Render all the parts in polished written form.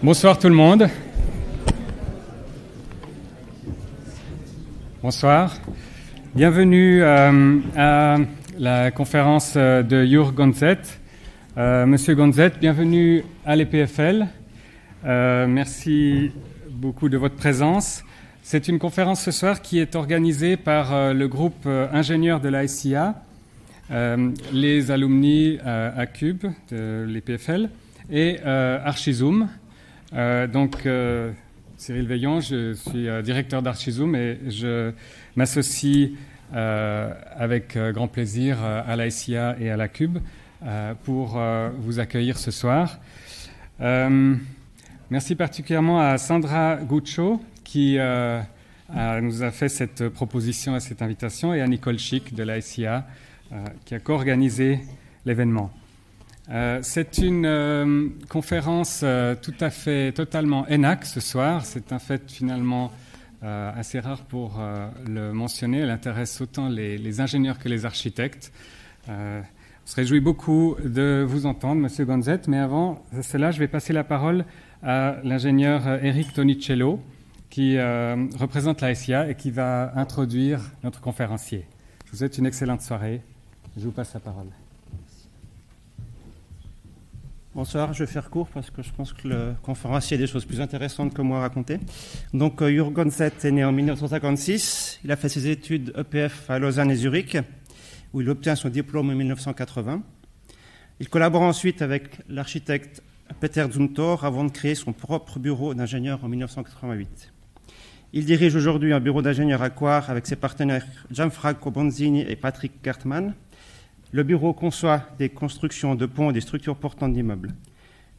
Bonsoir tout le monde. Bonsoir. Bienvenue à la conférence de Jürg Gonzett. Monsieur Gonzett, bienvenue à l'EPFL. Merci beaucoup de votre présence. C'est une conférence ce soir qui est organisée par le groupe ingénieurs de l'ICA, les alumni à Cube de l'EPFL et Archizoom. Cyril Veillon, je suis directeur d'Archizoom et je m'associe avec grand plaisir à l'ICA et à la Cube pour vous accueillir ce soir. Merci particulièrement à Sandra Guccio qui nous a fait cette proposition et cette invitation et à Nicole Schick de l'ICA qui a co-organisé l'événement. C'est une conférence tout à fait totalement ENAC ce soir. C'est un fait finalement assez rare pour le mentionner. Elle intéresse autant les ingénieurs que les architectes. On se réjouit beaucoup de vous entendre, Monsieur Gonzett, mais avant cela, je vais passer la parole à l'ingénieur Eric Tonicello qui représente la SIA et qui va introduire notre conférencier. Je vous souhaite une excellente soirée. Je vous passe la parole. Bonsoir, je vais faire court parce que je pense que le conférencier a des choses plus intéressantes que moi à raconter. Donc, Jürg Gonzett est né en 1956. Il a fait ses études EPF à Lausanne et Zurich, où il obtient son diplôme en 1980. Il collabore ensuite avec l'architecte Peter Zumthor avant de créer son propre bureau d'ingénieur en 1988. Il dirige aujourd'hui un bureau d'ingénieur à Coire avec ses partenaires Gianfranco Bonzini et Patrick Gertmann. Le bureau conçoit des constructions de ponts et des structures portantes d'immeubles.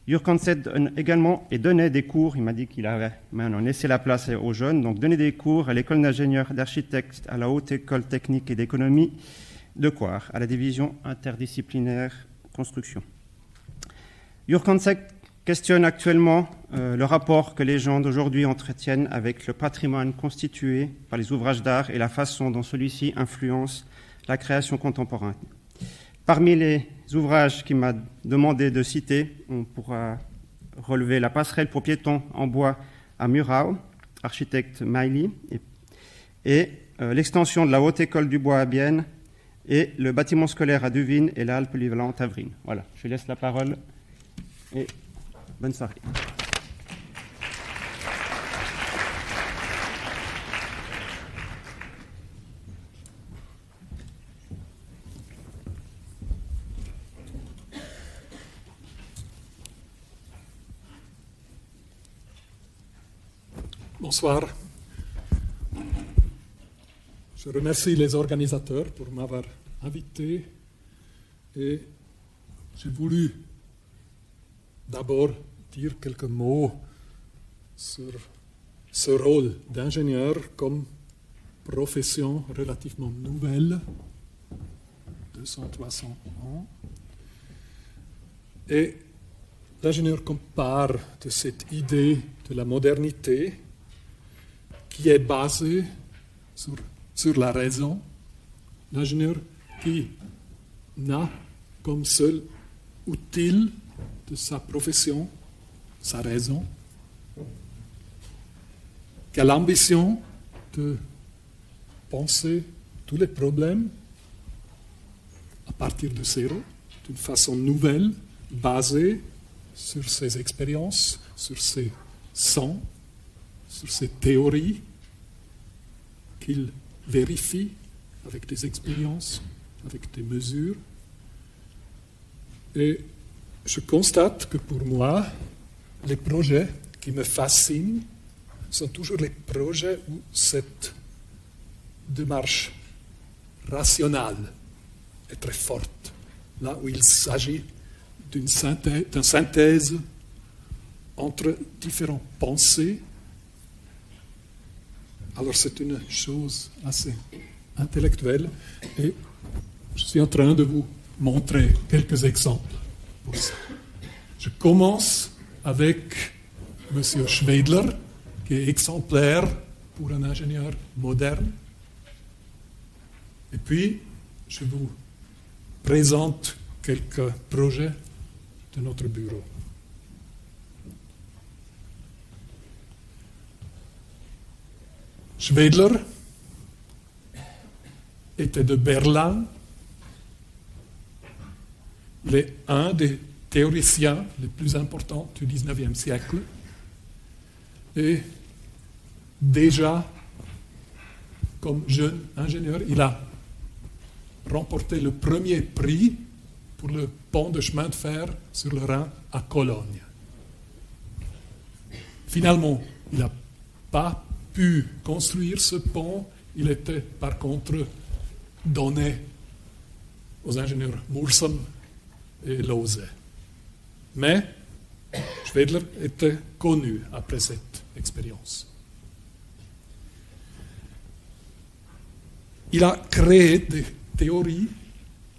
Jürg Gonzett également et donnait des cours, il m'a dit qu'il avait maintenant laissé la place aux jeunes, donc donnait des cours à l'école d'ingénieurs d'architectes à la Haute École Technique et d'Économie de Coire, à la division interdisciplinaire construction. Jürg Gonzett questionne actuellement le rapport que les gens d'aujourd'hui entretiennent avec le patrimoine constitué par les ouvrages d'art et la façon dont celui-ci influence la création contemporaine. Parmi les ouvrages qu'il m'a demandé de citer, on pourra relever la passerelle pour piétons en bois à Murau, architecte Mailly, et l'extension de la Haute École du Bois à Bienne, et le bâtiment scolaire à Duvin et la halle polyvalente à Vrine. Voilà, je laisse la parole et bonne soirée. Bonsoir. Je remercie les organisateurs pour m'avoir invité et j'ai voulu d'abord dire quelques mots sur ce rôle d'ingénieur comme profession relativement nouvelle, 200-300 ans. Et l'ingénieur comme part de cette idée de la modernité qui est basé sur la raison, l'ingénieur qui n'a comme seul outil de sa profession sa raison, qui a l'ambition de penser tous les problèmes à partir de zéro, d'une façon nouvelle, basée sur ses expériences, sur ses sens, sur ces théories qu'il vérifie avec des expériences, avec des mesures. Et je constate que pour moi, les projets qui me fascinent sont toujours les projets où cette démarche rationnelle est très forte, là où il s'agit d'une synthèse entre différentes pensées. Alors c'est une chose assez intellectuelle et je suis en train de vous montrer quelques exemples pour ça. Je commence avec M. Schweidler, qui est exemplaire pour un ingénieur moderne. Et puis, je vous présente quelques projets de notre bureau. Schwedler était de Berlin, il est un des théoriciens les plus importants du XIXe siècle. Et déjà, comme jeune ingénieur, il a remporté le premier prix pour le pont de chemin de fer sur le Rhin à Cologne. Finalement, il n'a pas pu construire ce pont. Il était par contre donné aux ingénieurs Mursum et Lose. Mais Schwedler était connu après cette expérience. Il a créé des théories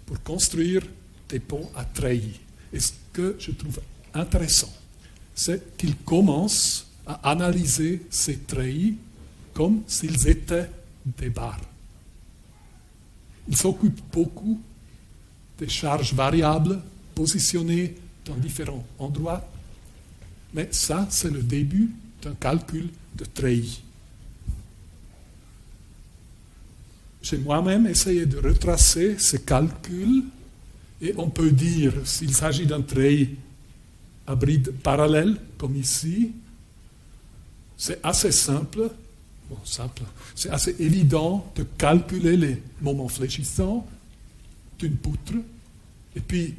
pour construire des ponts à treillis. Et ce que je trouve intéressant, c'est qu'il commence à analyser ces treillis comme s'ils étaient des barres. Il s'occupe beaucoup des charges variables positionnées dans différents endroits, mais ça, c'est le début d'un calcul de treillis. J'ai moi-même essayé de retracer ces calculs et on peut dire, s'il s'agit d'un treillis à bride parallèle, comme ici, c'est assez simple, c'est assez évident de calculer les moments fléchissants d'une poutre et puis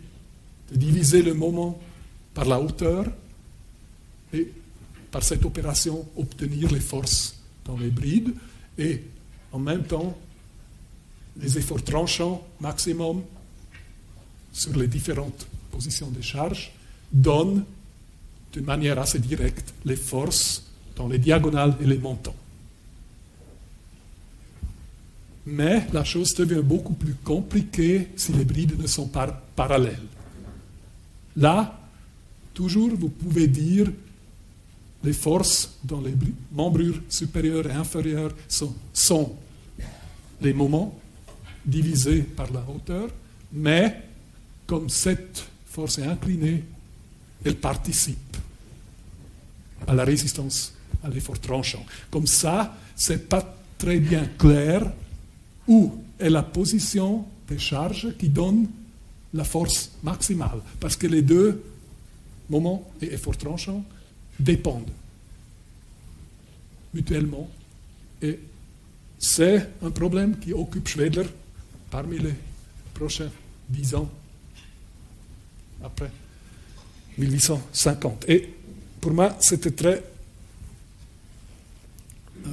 de diviser le moment par la hauteur et par cette opération obtenir les forces dans les brides et en même temps les efforts tranchants maximum sur les différentes positions de charge donnent d'une manière assez directe les forces dans les diagonales et les montants. Mais la chose devient beaucoup plus compliquée si les brides ne sont pas parallèles. Là, toujours, vous pouvez dire les forces dans les membrures supérieures et inférieures sont les moments divisés par la hauteur, mais comme cette force est inclinée, elle participe à la résistance à l'effort tranchant. Comme ça, ce n'est pas très bien clair où est la position des charges qui donne la force maximale, parce que les deux moments et efforts tranchants dépendent mutuellement. Et c'est un problème qui occupe Schwedler parmi les prochains 10 ans après 1850. Et pour moi, c'était très, je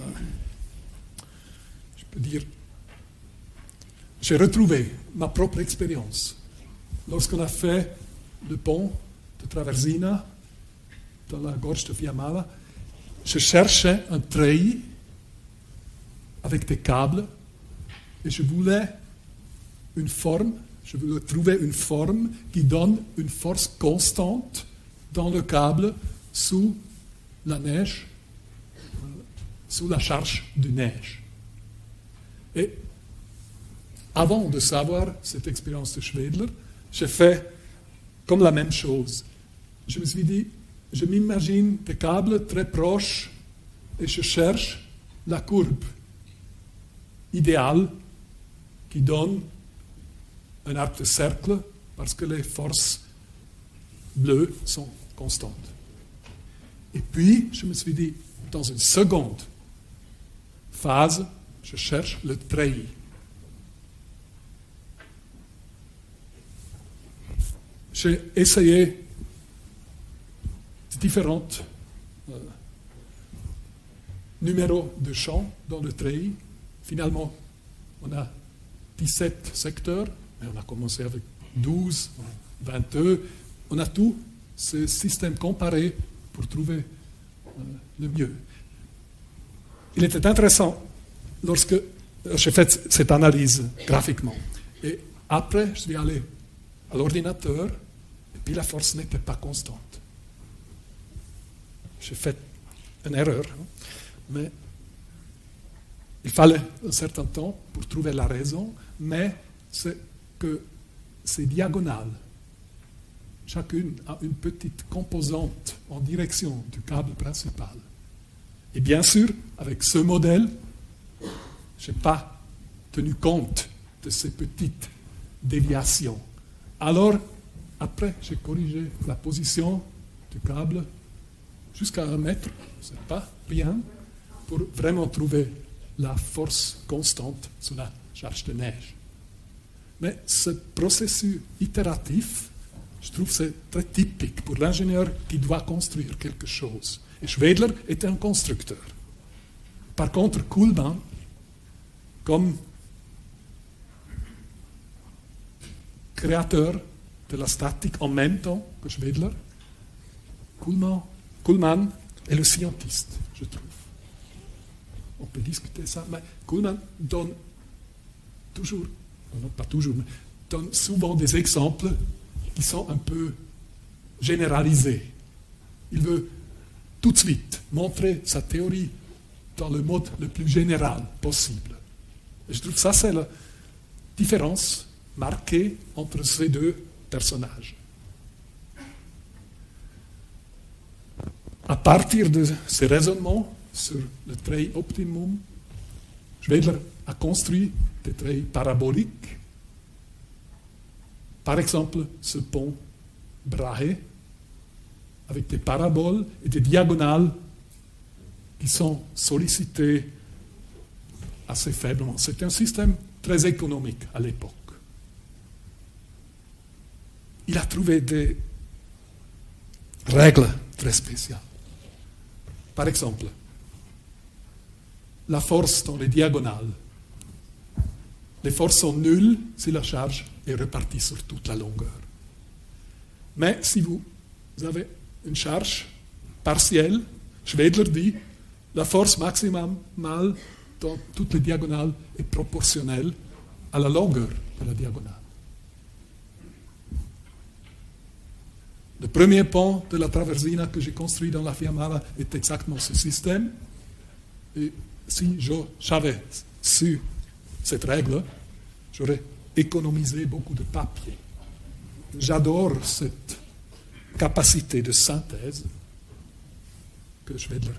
peux dire, j'ai retrouvé ma propre expérience. Lorsqu'on a fait le pont de Traversina dans la gorge de Fiamala, je cherchais un treillis avec des câbles et je voulais trouver une forme qui donne une force constante dans le câble sous la neige, sous la charge de neige. Et avant de savoir cette expérience de Schwedler, j'ai fait comme la même chose. Je me suis dit, je m'imagine des câbles très proches et je cherche la courbe idéale qui donne un arc de cercle parce que les forces bleues sont constantes. Et puis, je me suis dit, dans une seconde phase, je cherche le treillis. J'ai essayé différents numéros de champs dans le treillis. Finalement, on a 17 secteurs, mais on a commencé avec 12, 22. On a tout ce système comparé pour trouver le mieux. Il était intéressant lorsque j'ai fait cette analyse graphiquement. Et après, je suis allé à l'ordinateur, et puis la force n'était pas constante. J'ai fait une erreur, mais il fallait un certain temps pour trouver la raison, mais c'est que ces diagonales, chacune a une petite composante en direction du câble principal. Et bien sûr, avec ce modèle, je n'ai pas tenu compte de ces petites déviations. Alors, après, j'ai corrigé la position du câble jusqu'à 1 mètre, c'est pas rien, pour vraiment trouver la force constante sur la charge de neige. Mais ce processus itératif, je trouve que c'est très typique pour l'ingénieur qui doit construire quelque chose. Et Schwedler était un constructeur. Par contre, Kuhlmann, comme créateur de la statique en même temps que Schwedler, Kuhlmann est le scientiste, je trouve. On peut discuter ça, mais Kuhlmann donne toujours, non pas toujours, mais donne souvent des exemples qui sont un peu généralisés. Il veut tout de suite montrer sa théorie dans le mode le plus général possible. Et je trouve que ça, c'est la différence marquée entre ces deux personnages. À partir de ces raisonnements sur le trait optimum, Schwedler a construit des traits paraboliques. Par exemple, ce pont Brahe, avec des paraboles et des diagonales qui sont sollicitées assez faiblement. C'est un système très économique à l'époque. Il a trouvé des règles très spéciales. Par exemple, la force dans les diagonales. Les forces sont nulles si la charge est répartie sur toute la longueur. Mais si vous avez une charge partielle, Schwedler dit, la force maximale dans toutes les diagonales est proportionnelle à la longueur de la diagonale. Le premier pont de la Traversina que j'ai construit dans la Fiammara est exactement ce système. Et si j'avais su cette règle, j'aurais économisé beaucoup de papier. J'adore cette capacité de synthèse que Schwedler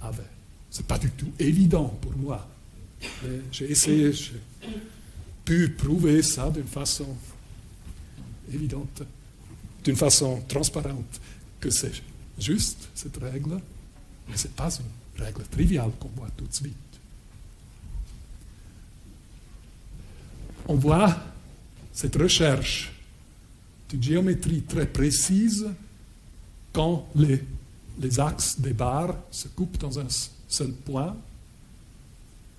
avait. Ce n'est pas du tout évident pour moi. Mais j'ai essayé, j'ai pu prouver ça d'une façon évidente, d'une façon transparente, que c'est juste cette règle, mais ce n'est pas une règle triviale qu'on voit tout de suite. On voit cette recherche d'une géométrie très précise quand les axes des barres se coupent dans un seul point.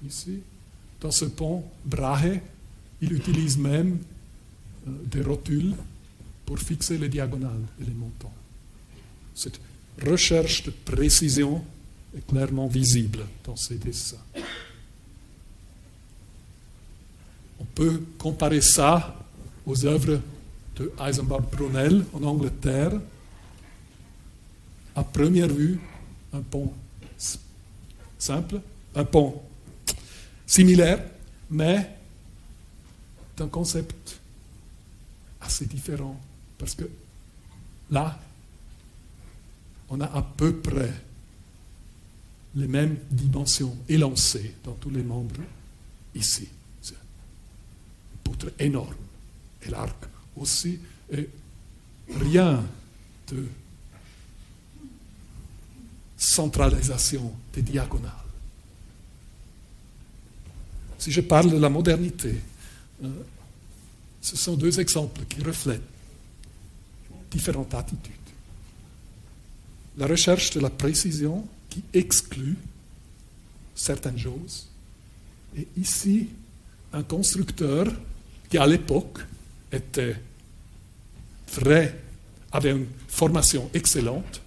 Ici, dans ce pont Brahe, il utilise même des rotules pour fixer les diagonales et les montants. Cette recherche de précision est clairement visible dans ces dessins. On peut comparer ça aux œuvres de Eisenbart Brunel en Angleterre. À première vue, un pont simple, un pont similaire, mais d'un concept assez différent. Parce que là, on a à peu près les mêmes dimensions élancées dans tous les membres ici. C'est une poutre énorme. Et l'arc aussi. Et rien de centralisation des diagonales. Si je parle de la modernité, ce sont deux exemples qui reflètent différentes attitudes. La recherche de la précision qui exclut certaines choses, et ici, un constructeur qui, à l'époque, avait une formation excellente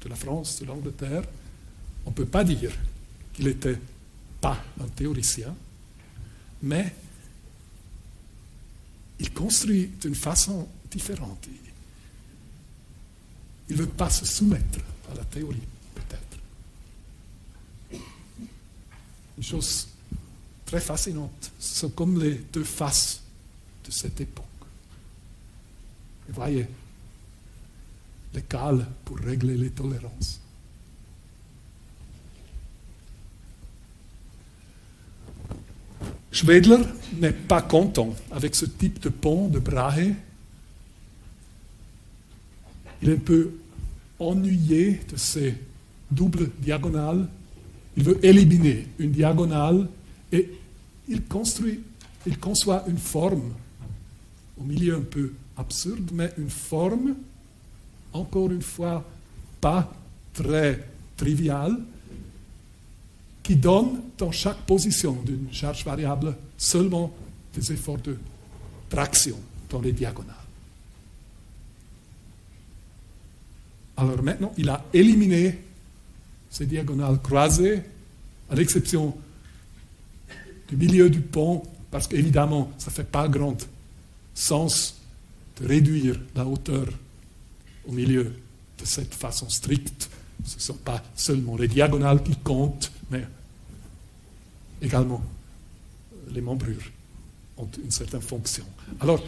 de la France, de l'Angleterre. On ne peut pas dire qu'il n'était pas un théoricien, mais il construit d'une façon différente. Il ne veut pas se soumettre à la théorie, peut-être. Une chose très fascinante, ce sont comme les deux faces de cette époque. Vous voyez, les cales pour régler les tolérances. Schwedler n'est pas content avec ce type de pont de Brahe. Il est un peu ennuyé de ces doubles diagonales. Il veut éliminer une diagonale et il conçoit une forme, au milieu un peu absurde, mais une forme, encore une fois, pas très triviale, qui donne dans chaque position d'une charge variable seulement des efforts de traction dans les diagonales. Alors maintenant, il a éliminé ces diagonales croisées, à l'exception du milieu du pont, parce qu'évidemment, ça ne fait pas grand sens de réduire la hauteur au milieu de cette façon stricte. Ce ne sont pas seulement les diagonales qui comptent, mais également les membrures ont une certaine fonction. Alors,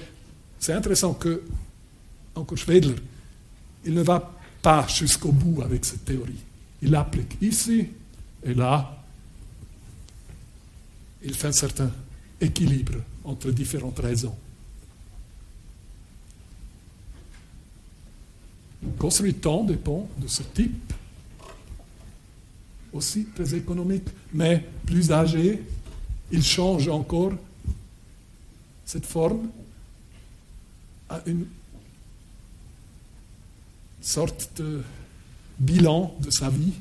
c'est intéressant que, encore Schwedler, il ne va pas jusqu'au bout avec cette théorie. Il l'applique ici et là. Il fait un certain équilibre entre différentes raisons. Construit-on des ponts de ce type, aussi très économiques, mais plus âgés, il change encore cette forme à une sorte de bilan de sa vie.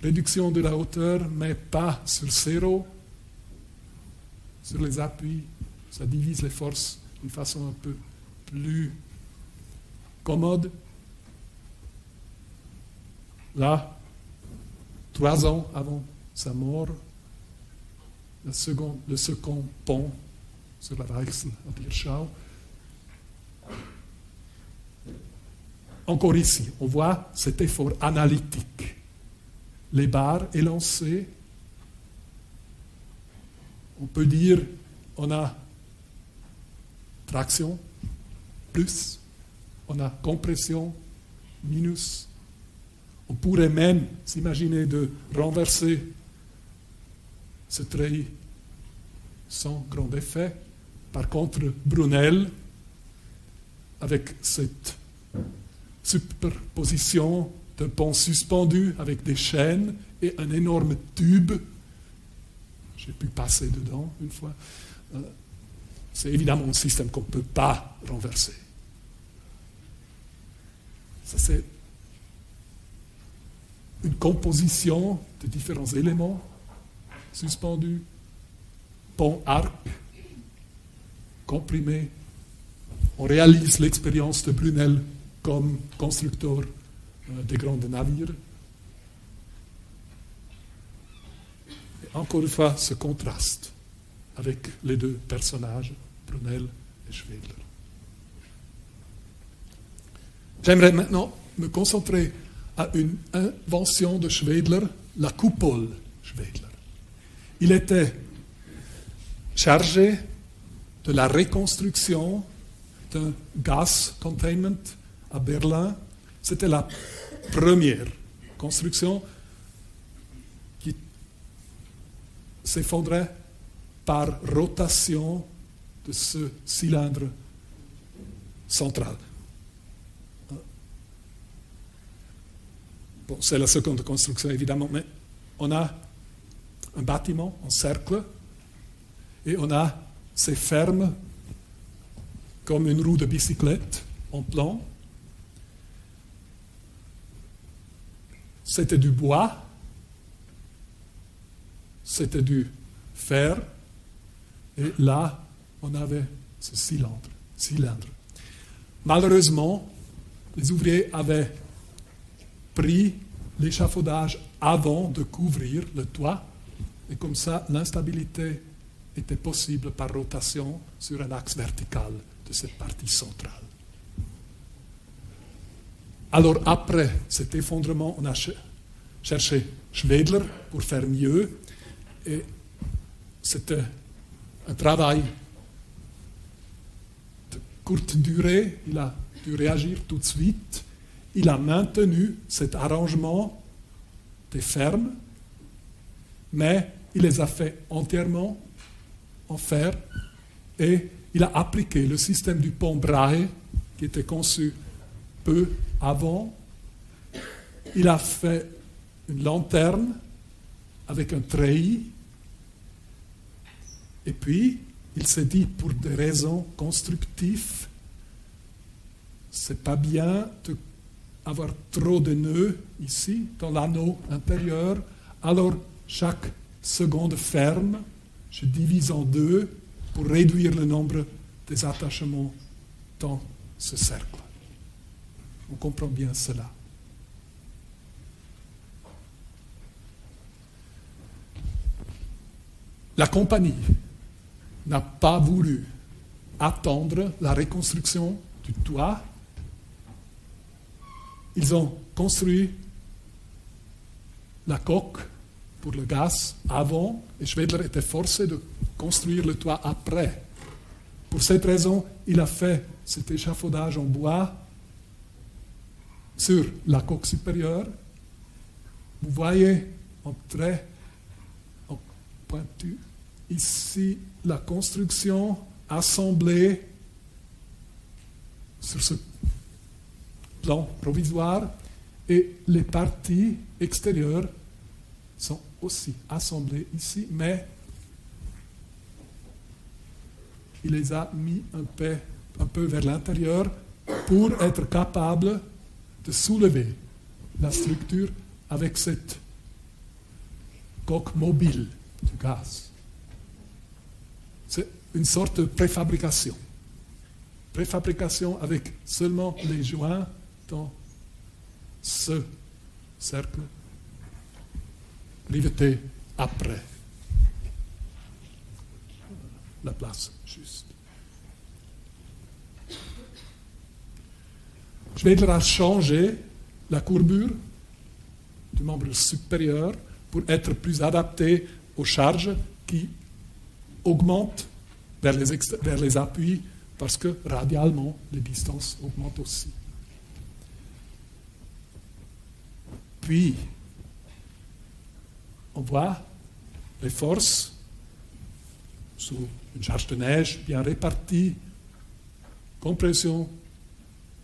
Réduction de la hauteur, mais pas sur zéro, sur les appuis. Ça divise les forces d'une façon un peu plus commode. Là, 3 ans avant sa mort, le second pont sur la Weichsel à Dirschau. Encore ici, on voit cet effort analytique. Les barres élancées, on peut dire on a traction, plus, on a compression, minus. On pourrait même s'imaginer de renverser ce treillis sans grand effet. Par contre, Brunel, avec cette superposition d'un pont suspendu avec des chaînes et un énorme tube, j'ai pu passer dedans une fois, c'est évidemment un système qu'on ne peut pas renverser. Ça, c'est une composition de différents éléments suspendus, pont arc, comprimé. On réalise l'expérience de Brunel comme constructeur des grands navires. Et encore une fois, ce contraste avec les deux personnages, Brunel et Schwedler. J'aimerais maintenant me concentrer à une invention de Schwedler, la coupole Schwedler. Il était chargé de la reconstruction d'un gas containment à Berlin. C'était la première construction qui s'effondrait par rotation de ce cylindre central. Bon, c'est la seconde construction, évidemment, mais on a un bâtiment en cercle et on a ces fermes comme une roue de bicyclette en plan. C'était du bois, c'était du fer, et là, on avait ce cylindre. Malheureusement, les ouvriers avaient pris l'échafaudage avant de couvrir le toit, et comme ça, l'instabilité était possible par rotation sur un axe vertical de cette partie centrale. Alors après cet effondrement, on a cherché Schwedler pour faire mieux, et c'était un travail de courte durée. Il a dû réagir tout de suite. Il a maintenu cet arrangement des fermes, mais il les a fait entièrement en fer et il a appliqué le système du pont Brahe qui était conçu peu avant. Il a fait une lanterne avec un treillis et puis il s'est dit pour des raisons constructives, c'est pas bien d'avoir trop de nœuds ici dans l'anneau intérieur, alors chaque seconde ferme, je divise en deux pour réduire le nombre des attachements dans ce cercle. On comprend bien cela. La compagnie n'a pas voulu attendre la reconstruction du toit. Ils ont construit la coque pour le gaz avant et Schwedler était forcé de construire le toit après. Pour cette raison, il a fait cet échafaudage en bois sur la coque supérieure. Vous voyez en trait en pointu ici la construction assemblée sur ce plan provisoire et les parties extérieures sont aussi assemblées ici, mais il les a mis un peu vers l'intérieur pour être capable de soulever la structure avec cette coque mobile du gaz. C'est une sorte de préfabrication. Préfabrication avec seulement les joints dans ce cercle riveté après. La place juste. Schwedler a changé la courbure du membre supérieur pour être plus adapté aux charges qui augmentent vers les appuis parce que radialement, les distances augmentent aussi. Puis, on voit les forces sous une charge de neige bien répartie, compression,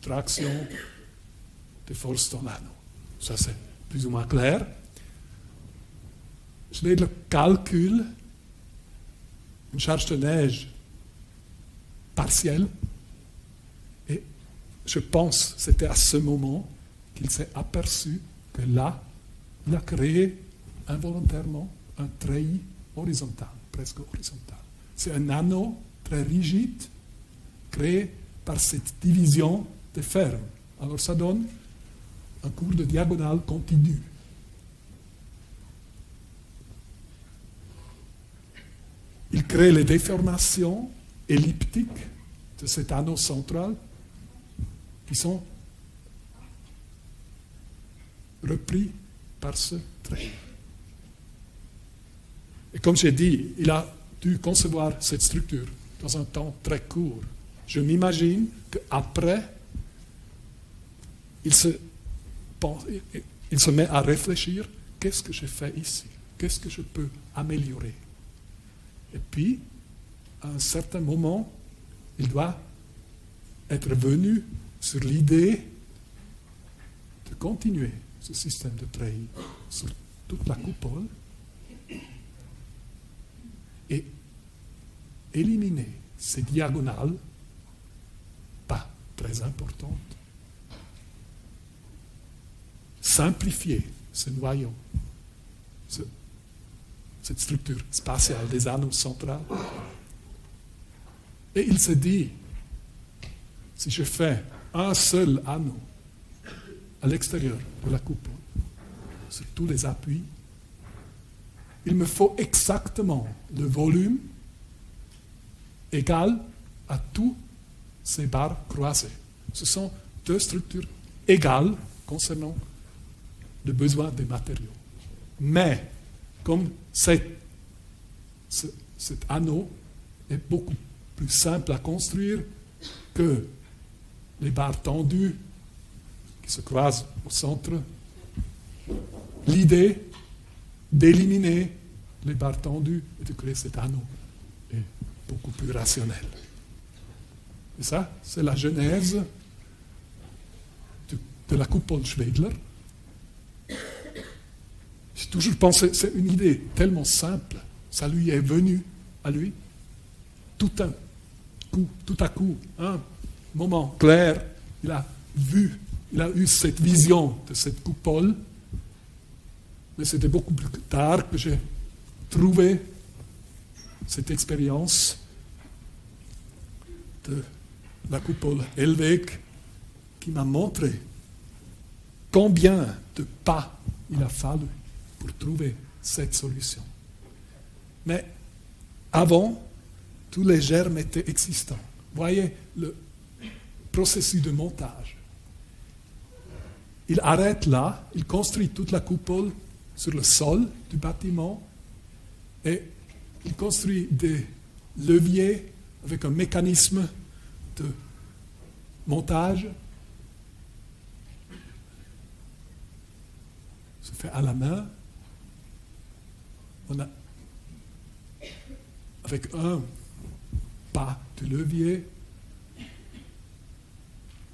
traction, des forces dans l'anneau. Ça, c'est plus ou moins clair. Schwedler calcule une charge de neige partielle et je pense que c'était à ce moment qu'il s'est aperçu que là, il a créé involontairement un treillis horizontal, presque horizontal. C'est un anneau très rigide créé par cette division des fermes. Alors ça donne un cours de diagonale continu. Il crée les déformations elliptiques de cet anneau central qui sont repris par ce trait. Et comme j'ai dit, il a dû concevoir cette structure dans un temps très court. Je m'imagine qu'après, il se met à réfléchir, qu'est-ce que j'ai fait ici? Qu'est-ce que je peux améliorer? Et puis, à un certain moment, il doit être venu sur l'idée de continuer ce système de treillis sur toute la coupole et éliminer ces diagonales pas très importantes, simplifier ce noyau, cette structure spatiale des anneaux centrales. Et il se dit, si je fais un seul anneau à l'extérieur de la coupole, sur tous les appuis, il me faut exactement le volume égal à tous ces barres croisées. Ce sont deux structures égales concernant le besoin des matériaux. Mais, comme cet anneau est beaucoup plus simple à construire que les barres tendues qui se croisent au centre, l'idée d'éliminer les barres tendues et de créer cet anneau beaucoup plus rationnel. Et ça, c'est la genèse de la coupole Schwedler. J'ai toujours pensé, c'est une idée tellement simple, ça lui est venu à lui, tout à coup, un moment clair, il a eu cette vision de cette coupole, mais c'était beaucoup plus tard que j'ai trouvé cette expérience de la coupole Hellweg qui m'a montré combien de pas il a fallu pour trouver cette solution. Mais avant, tous les germes étaient existants. Voyez le processus de montage. Il arrête là, il construit toute la coupole sur le sol du bâtiment et il construit des leviers avec un mécanisme de montage. Se fait à la main. On a, avec un pas de levier,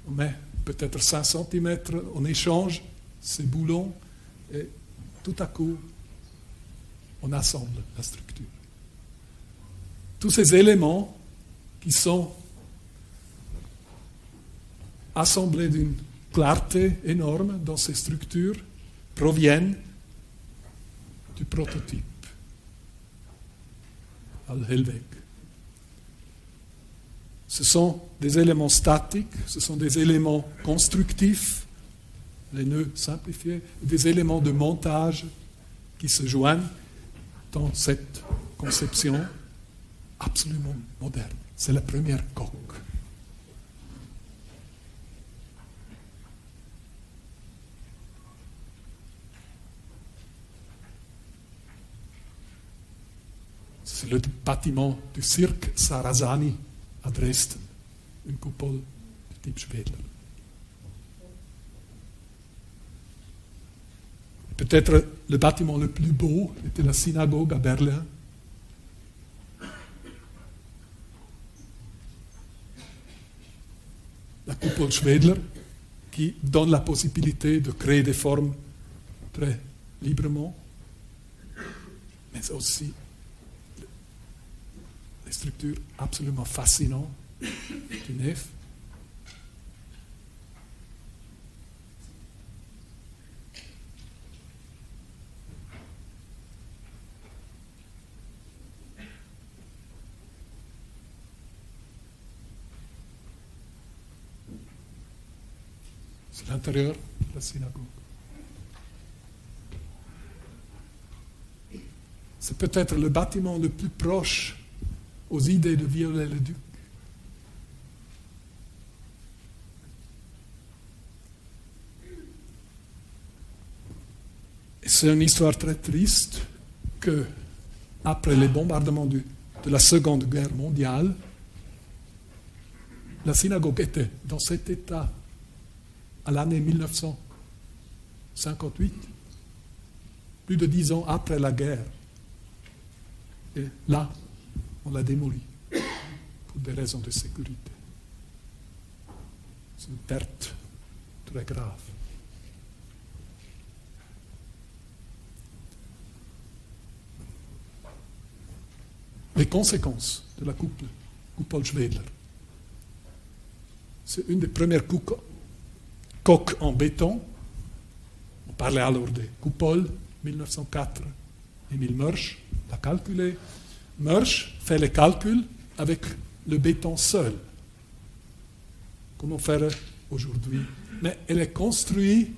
on met peut-être 5 cm, on échange ces boulons et tout à coup, on assemble la structure. Tous ces éléments qui sont assemblés d'une clarté énorme dans ces structures proviennent du prototype Al-Hellweg. Ce sont des éléments statiques, ce sont des éléments constructifs, les nœuds simplifiés, des éléments de montage qui se joignent dans cette conception absolument moderne. C'est la première coque. C'est le bâtiment du cirque Sarrazani à Dresden, une coupole du type Schwedler. Peut-être le bâtiment le plus beau était la synagogue à Berlin. La coupole Schwedler, qui donne la possibilité de créer des formes très librement, mais aussi des structures absolument fascinantes du nef. C'est l'intérieur de la synagogue. C'est peut-être le bâtiment le plus proche aux idées de Viollet-le-Duc. Et c'est une histoire très triste que, après les bombardements de la Seconde Guerre mondiale, la synagogue était dans cet état à l'année 1958, plus de 10 ans après la guerre. Et là, on l'a démolie pour des raisons de sécurité. C'est une perte très grave. Les conséquences de la coupole Schwedler. C'est une des premières coques en béton. On parlait alors des coupoles, 1904. Emil Mörsch l'a calculé. Mörsch fait les calculs avec le béton seul. Comment faire aujourd'hui? Mais elle est construite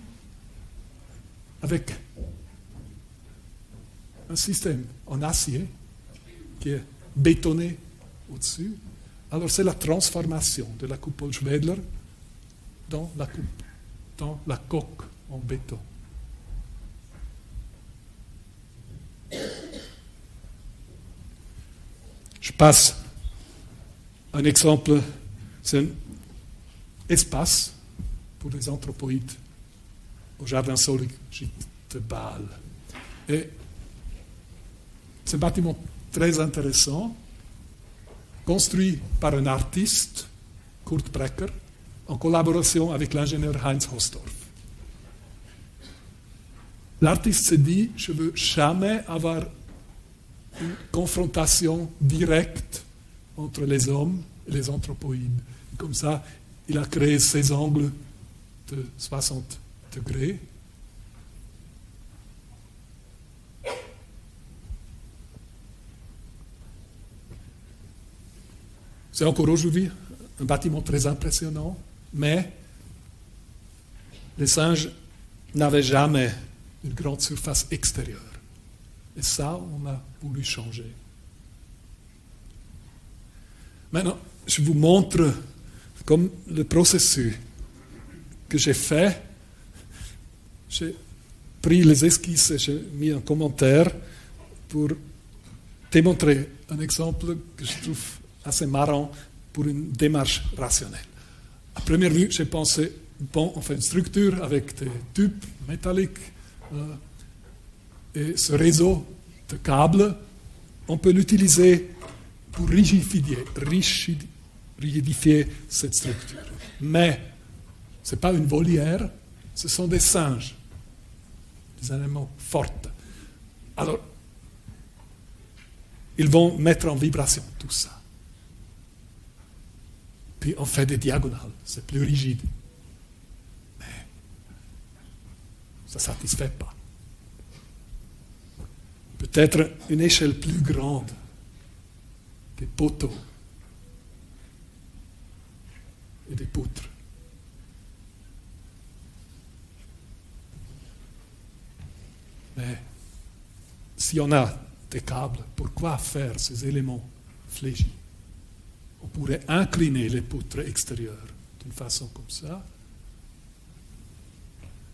avec un système en acier qui est bétonné au-dessus. Alors c'est la transformation de la coupole Schwedler dans la coque en béton. Je passe un exemple, c'est un espace pour les anthropoïdes au jardin zoologique de Bâle. Et ce bâtiment très intéressant, construit par un artiste, Kurt Brecker, en collaboration avec l'ingénieur Heinz Hosdorf. L'artiste se dit, je ne veux jamais avoir une confrontation directe entre les hommes et les anthropoïdes. Comme ça, il a créé ces angles de 60 degrés. C'est encore aujourd'hui un bâtiment très impressionnant, mais les singes n'avaient jamais une grande surface extérieure. Et ça, on a voulu changer. Maintenant, je vous montre comme le processus que j'ai fait. J'ai pris les esquisses et j'ai mis un commentaire pour démontrer un exemple que je trouve assez marrant pour une démarche rationnelle. À première vue, j'ai pensé, bon, on fait une structure avec des tubes métalliques et ce réseau de câbles, on peut l'utiliser pour rigidifier cette structure. Mais ce n'est pas une volière, ce sont des singes, des animaux forts. Alors, ils vont mettre en vibration tout ça. Puis on fait des diagonales, c'est plus rigide. Mais ça ne satisfait pas. Peut-être une échelle plus grande, des poteaux et des poutres. Mais si on a des câbles, pourquoi faire ces éléments fléchis? On pourrait incliner les poutres extérieures d'une façon comme ça.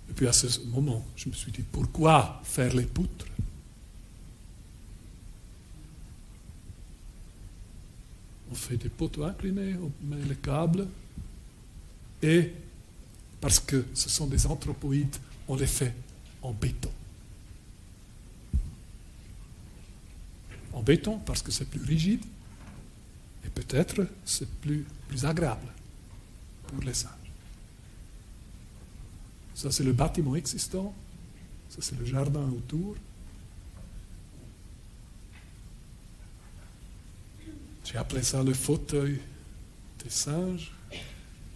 Et puis à ce moment, je me suis dit, pourquoi faire les poutres? On fait des poteaux inclinés, on met les câbles, et parce que ce sont des anthropoïdes, on les fait en béton. En béton parce que c'est plus rigide, et peut-être c'est plus agréable pour les singes. Ça, c'est le bâtiment existant, ça, c'est le jardin autour. J'ai appelé ça le fauteuil des singes,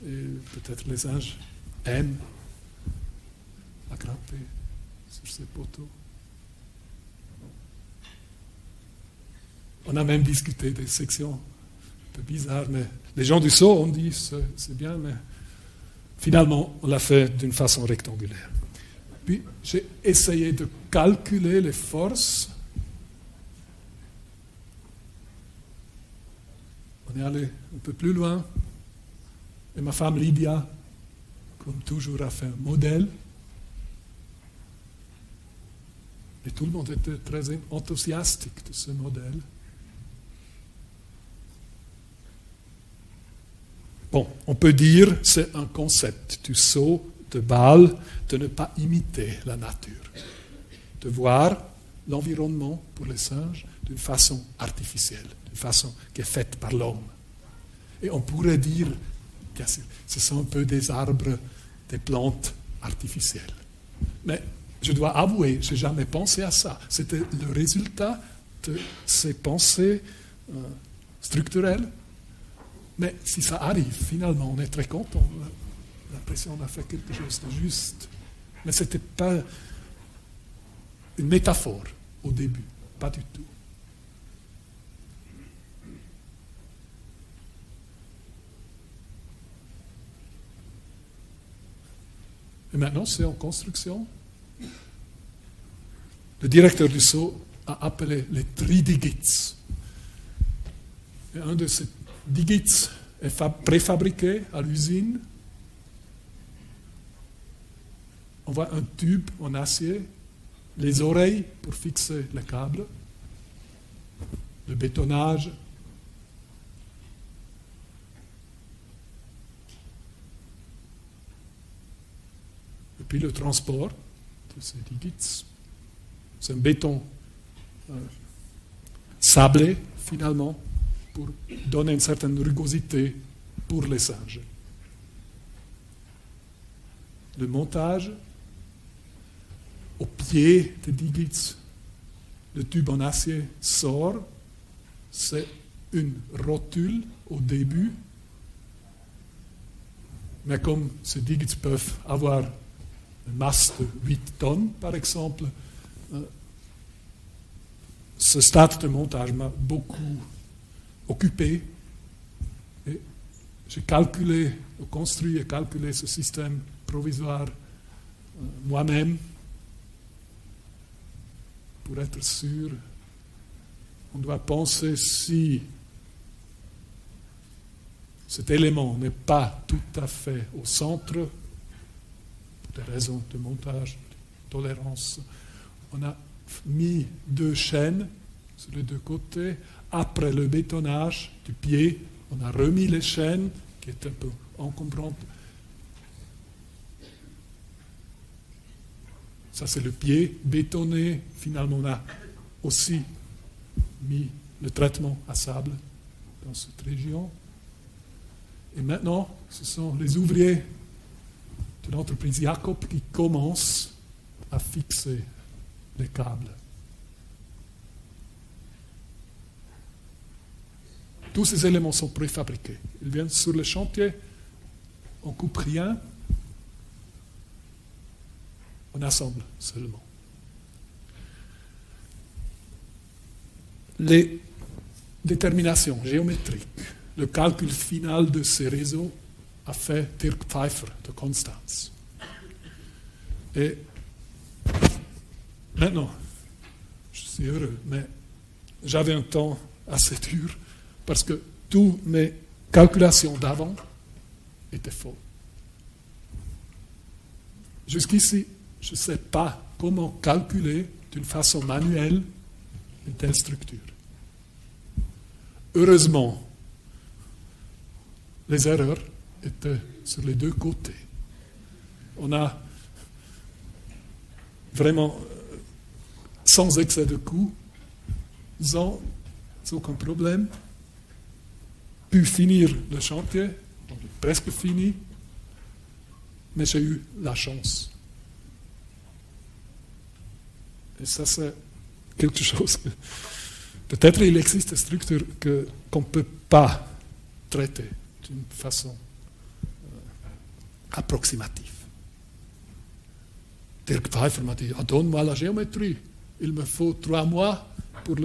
et peut-être les singes aiment à grimper sur ces poteaux. On a même discuté des sections un peu bizarres, mais les gens du Sceau ont dit c'est bien, mais finalement on l'a fait d'une façon rectangulaire. Puis j'ai essayé de calculer les forces. On est allé un peu plus loin, et ma femme Lydia, comme toujours, a fait un modèle. Et tout le monde était très enthousiastique de ce modèle. Bon, on peut dire c'est un concept du Sceau de Bâle de ne pas imiter la nature, de voir l'environnement pour les singes d'une façon artificielle, d'une façon qui est faite par l'homme. Et on pourrait dire, bien sûr, ce sont un peu des arbres, des plantes artificielles. Mais je dois avouer, je n'ai jamais pensé à ça. C'était le résultat de ces pensées structurelles. Mais si ça arrive, finalement, on est très content. On a l'impression qu'on a fait quelque chose de juste. Mais ce n'était pas une métaphore au début, pas du tout. Et maintenant, c'est en construction. Le directeur du Sceau a appelé les tridigits. Et un de ces digits est préfabriqué à l'usine. On voit un tube en acier, les oreilles pour fixer le câble, le bétonnage. Et puis le transport de ces digits. C'est un béton sablé, finalement, pour donner une certaine rugosité pour les singes. Le montage, au pied des digits, le tube en acier sort, c'est une rotule au début, mais comme ces digits peuvent avoir une masse de 8 tonnes, par exemple, ce stade de montage m'a beaucoup occupé. Et j'ai construit et calculé ce système provisoire moi-même pour être sûr. On doit penser si cet élément n'est pas tout à fait au centre, pour des raisons de montage, de tolérance. On a mis 2 chaînes sur les 2 côtés. Après le bétonnage du pied, on a remis les chaînes, qui étaient un peu encombrantes. Ça, c'est le pied bétonné. Finalement, on a aussi mis le traitement à sable dans cette région. Et maintenant, ce sont les ouvriers de l'entreprise Jacob qui commencent à fixer les câbles. Tous ces éléments sont préfabriqués. Ils viennent sur le chantier, on ne coupe rien, on assemble seulement. Les déterminations géométriques, le calcul final de ces réseaux a fait Dirk Pfeiffer de Konstanz. Et maintenant, je suis heureux, mais j'avais un temps assez dur parce que toutes mes calculations d'avant étaient folles. Jusqu'ici, je ne sais pas comment calculer d'une façon manuelle une telle structure. Heureusement, les erreurs étaient sur les 2 côtés. On a vraiment, sans excès de coûts, sans aucun problème, pu finir le chantier, presque fini, mais j'ai eu la chance. Et ça, c'est quelque chose que... Peut-être il existe des structures qu'on ne peut pas traiter d'une façon approximative. Dirk Pfeiffer m'a dit, donne-moi la géométrie. Il me faut 3 mois pour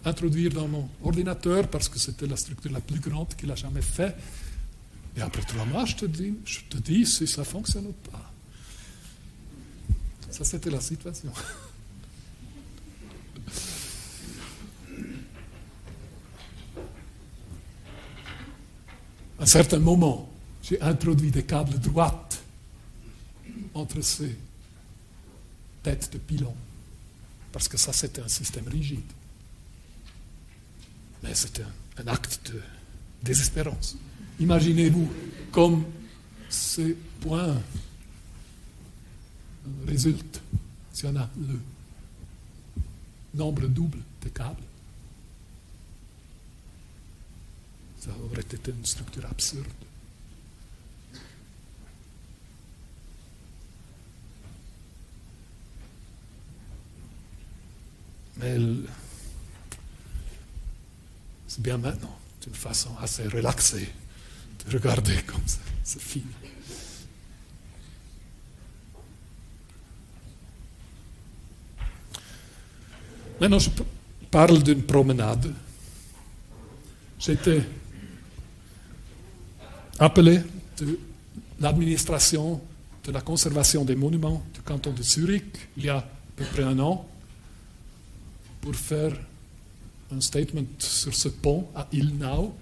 l'introduire dans mon ordinateur parce que c'était la structure la plus grande qu'il a jamais fait. Et après 3 mois, je te dis si ça fonctionne ou pas. Ça, c'était la situation. À un certain moment, j'ai introduit des câbles droites entre ces têtes de pylônes, parce que ça, c'était un système rigide. Mais c'était un acte de désespérance. Imaginez-vous comme ces points résultent si on a le nombre double de câbles. Ça aurait été une structure absurde. Mais c'est bien maintenant, d'une façon assez relaxée, de regarder comme ça, c'est fini. Maintenant, je parle d'une promenade. J'étais appelé de l'administration de la conservation des monuments du canton de Zurich il y a à peu près 1 an pour faire un statement sur ce pont à Ilmenau.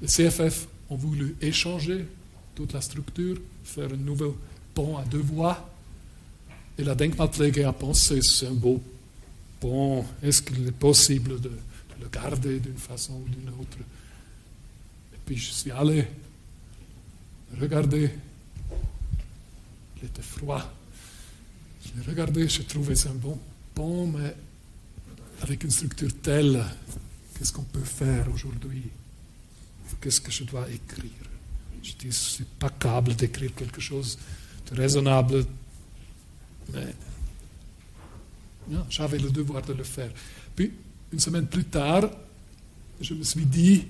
Les CFF ont voulu échanger toute la structure, faire un nouveau pont à 2 voies, et la Denkmalpflege a pensé c'est un beau pont, est-ce qu'il est possible de le garder d'une façon ou d'une autre? Et puis je suis allé regarder, il était froid, je l'ai regardé, j'ai trouvé c'est un bon pont, mais avec une structure telle, qu'est-ce qu'on peut faire aujourd'hui? Qu'est-ce que je dois écrire? Je dis, je ne suis pas capable d'écrire quelque chose de raisonnable, mais non, j'avais le devoir de le faire. Puis, une semaine plus tard, je me suis dit,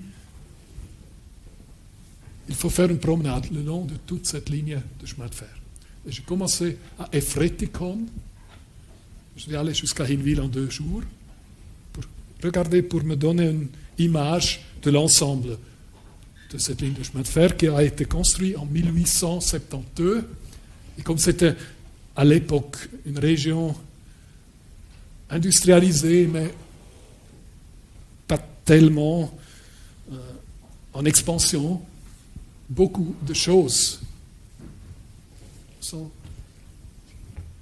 il faut faire une promenade le long de toute cette ligne de chemin de fer. Et j'ai commencé à Efretikon. Je suis allé jusqu'à Hinwil en 2 jours, pour regarder, pour me donner une image de l'ensemble de cette ligne de chemin de fer qui a été construite en 1872. Et comme c'était à l'époque une région industrialisée, mais pas tellement en expansion, beaucoup de choses sont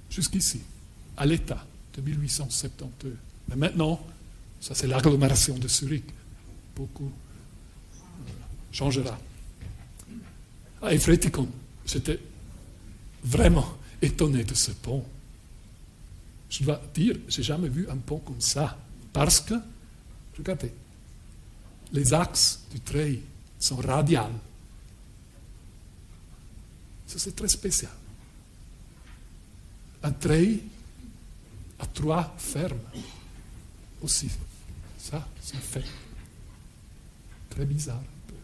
jusqu'ici, à l'état de 1872. Mais maintenant, ça c'est l'agglomération de Zurich. Beaucoup changera. À Efretikon, j'étais vraiment étonné de ce pont. Je dois dire, je n'ai jamais vu un pont comme ça. Parce que, regardez, les axes du treillis sont radiales. Ça, c'est très spécial. Un treillis a 3 fermes aussi. Ça, c'est un fait. Très bizarre un peu.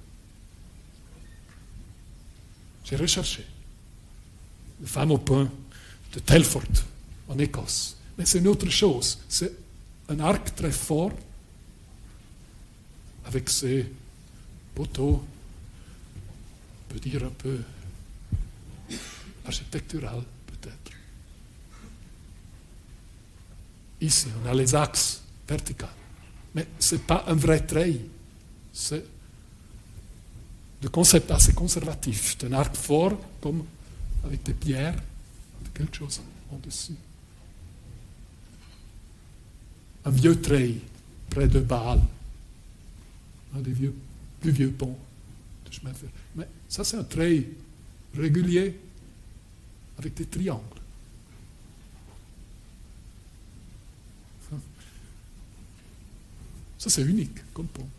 J'ai recherché le fameux pont de Telford en Écosse. Mais c'est une autre chose. C'est un arc très fort avec ses poteaux, on peut dire un peu architectural peut-être. Ici, on a les axes verticaux. Mais ce n'est pas un vrai treillis. C'est le concept assez conservatif d'un arc fort, comme avec des pierres, quelque chose en dessus. Un vieux treillis près de Bâle, un des plus vieux ponts de chemin de fer. Mais ça, c'est un treillis régulier avec des triangles. Ça, c'est unique comme pont.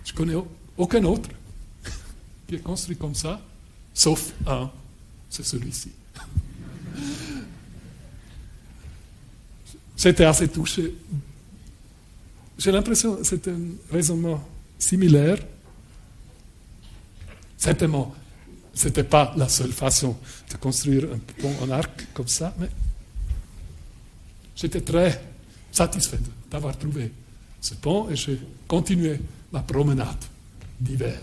Je connais aucun autre qui est construit comme ça, sauf un, c'est celui-ci. J'étais assez touché. J'ai l'impression que c'est un raisonnement similaire. Certainement, ce n'était pas la seule façon de construire un pont en arc comme ça, mais j'étais très satisfait d'avoir trouvé ce pont et j'ai continué ma promenade d'hiver.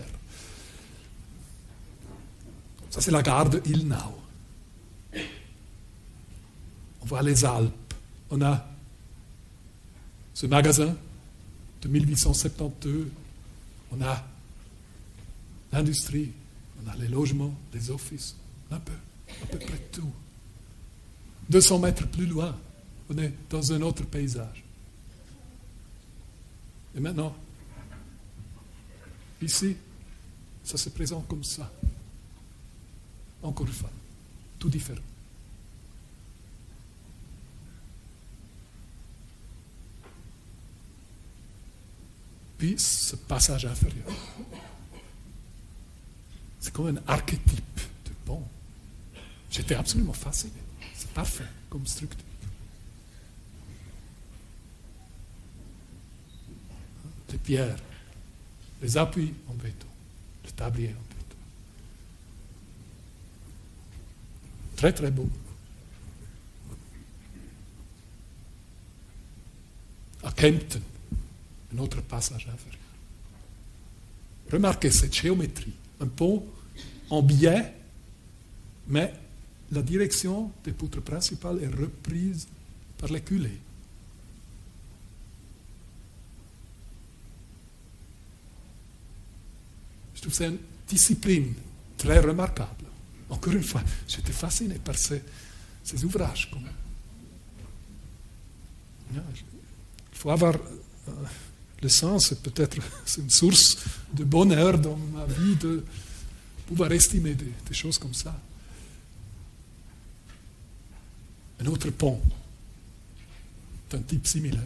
Ça, c'est la gare de Ilmenau. On voit les Alpes. On a ce magasin de 1872. On a l'industrie. On a les logements, les offices. À peu près tout. 200 mètres plus loin, on est dans un autre paysage. Et maintenant, ici, ça se présente comme ça. Encore une fois, tout différent. Puis, ce passage inférieur, c'est comme un archétype de pont. J'étais absolument fasciné. C'est parfait comme structure. Les pierres, les appuis en béton, le tablier en béton. Très très beau. À Kempten, un autre passage inférieur. Remarquez cette géométrie. Un pont en biais, mais la direction des poutres principales est reprise par les culées. Je trouve que c'est une discipline très remarquable. Encore une fois, j'étais fasciné par ces ouvrages. Il faut avoir le sens, peut-être c'est une source de bonheur dans ma vie de pouvoir estimer des choses comme ça. Un autre pont un type similaire.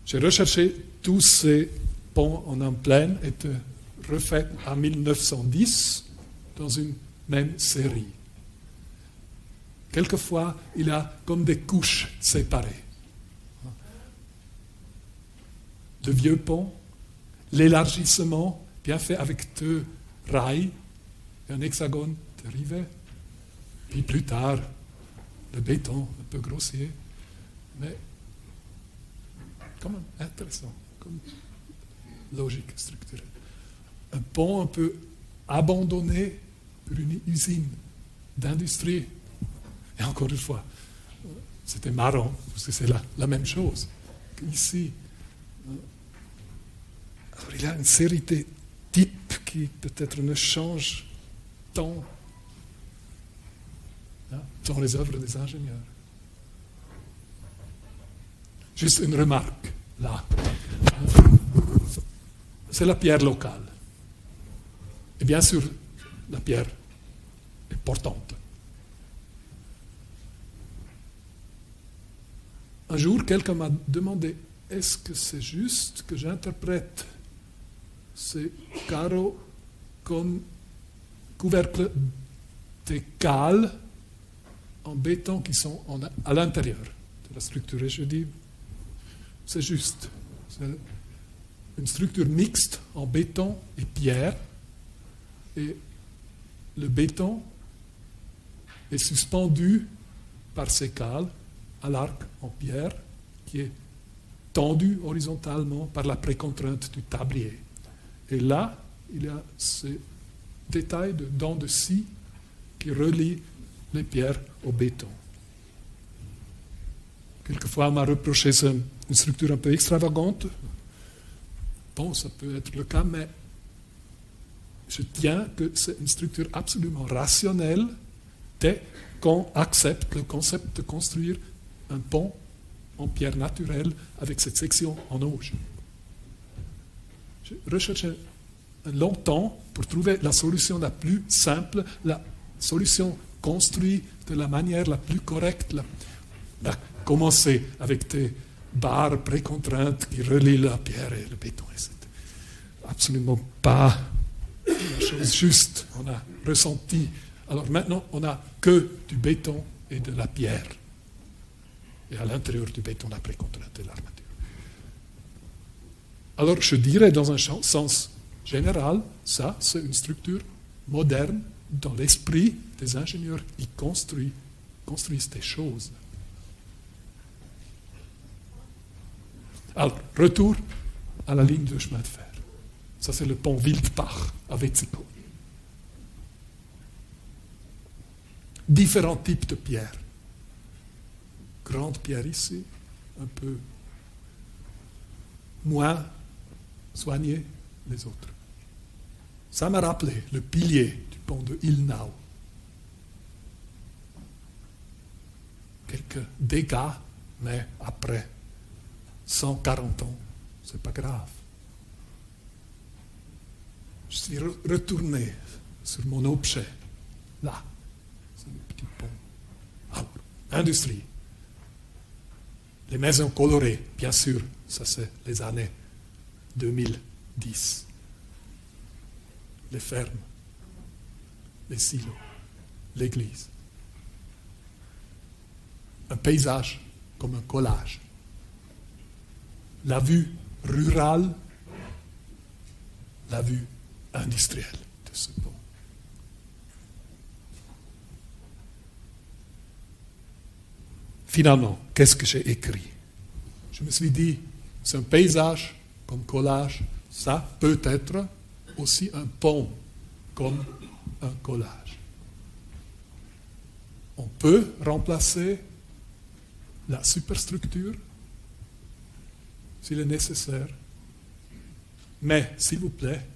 J'ai recherché tous ces ponts en pleine étaient refaits en 1910 dans une même série. Quelquefois, il y a comme des couches séparées. De vieux ponts, l'élargissement bien fait avec 2 rails et un hexagone dérivé, puis plus tard, le béton un peu grossier, mais quand même intéressant, comme logique structurelle. Un pont un peu abandonné pour une usine d'industrie. Et encore une fois, c'était marrant, parce que c'est la même chose qu'ici. Alors, il y a une série de types qui peut-être ne changent tant dans les œuvres des ingénieurs. Juste une remarque, là. C'est la pierre locale. Et bien sûr, la pierre est portante. Un jour, quelqu'un m'a demandé, est-ce que c'est juste que j'interprète ces carreaux comme couvercles des cales en béton qui sont à l'intérieur de la structure? Et je dis, c'est juste. C'est une structure mixte en béton et pierre. Et le béton est suspendu par ces cales à l'arc en pierre qui est tendu horizontalement par la précontrainte du tablier. Et là, il y a ces détails de dents de scie qui relient les pierres au béton. Quelquefois, on m'a reproché une structure un peu extravagante. Bon, ça peut être le cas, mais je tiens que c'est une structure absolument rationnelle dès qu'on accepte le concept de construire un pont en pierre naturelle avec cette section en auge. J'ai recherché longtemps pour trouver la solution la plus simple, la solution construite de la manière la plus correcte, commencer avec des barres précontraintes qui relient la pierre et le béton. Et c'est absolument pas la chose juste. On a ressenti. Alors maintenant, on n'a que du béton et de la pierre. Et à l'intérieur du béton, la précontrainte et l'armature. Alors je dirais dans un sens général, ça, c'est une structure moderne dans l'esprit des ingénieurs qui construisent des choses. Alors, retour à la ligne de chemin de fer. Ça, c'est le pont Wildbach à Wetzikon. Différents types de pierres. Grande pierre ici, un peu moins soignée les autres. Ça m'a rappelé le pilier du pont de Ilmenau. Quelques dégâts, mais après 140 ans, c'est pas grave. Je suis retourné sur mon objet, là, c'est le petit pont. Alors, industrie. Les maisons colorées, bien sûr, ça c'est les années 2010. Les fermes, les silos, l'église. Un paysage comme un collage. La vue rurale, la vue industrielle de ce pont. Finalement, qu'est-ce que j'ai écrit? Je me suis dit, c'est un paysage comme collage, ça peut être aussi un pont comme un collage. On peut remplacer la superstructure s'il est nécessaire, mais s'il vous plaît,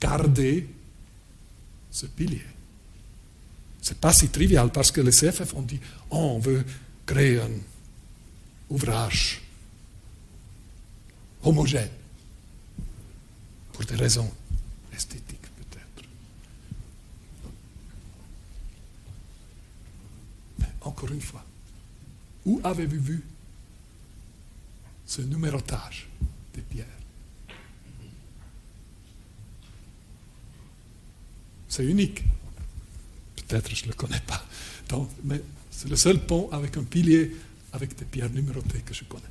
gardez ce pilier. Ce n'est pas si trivial parce que les CFF ont dit on veut créer un ouvrage homogène pour des raisons esthétiques peut-être. encore une fois, où avez-vous vu ce numérotage des pierres? C'est unique. Peut-être je ne le connais pas. Donc, mais c'est le seul pont avec un pilier avec des pierres numérotées que je connais.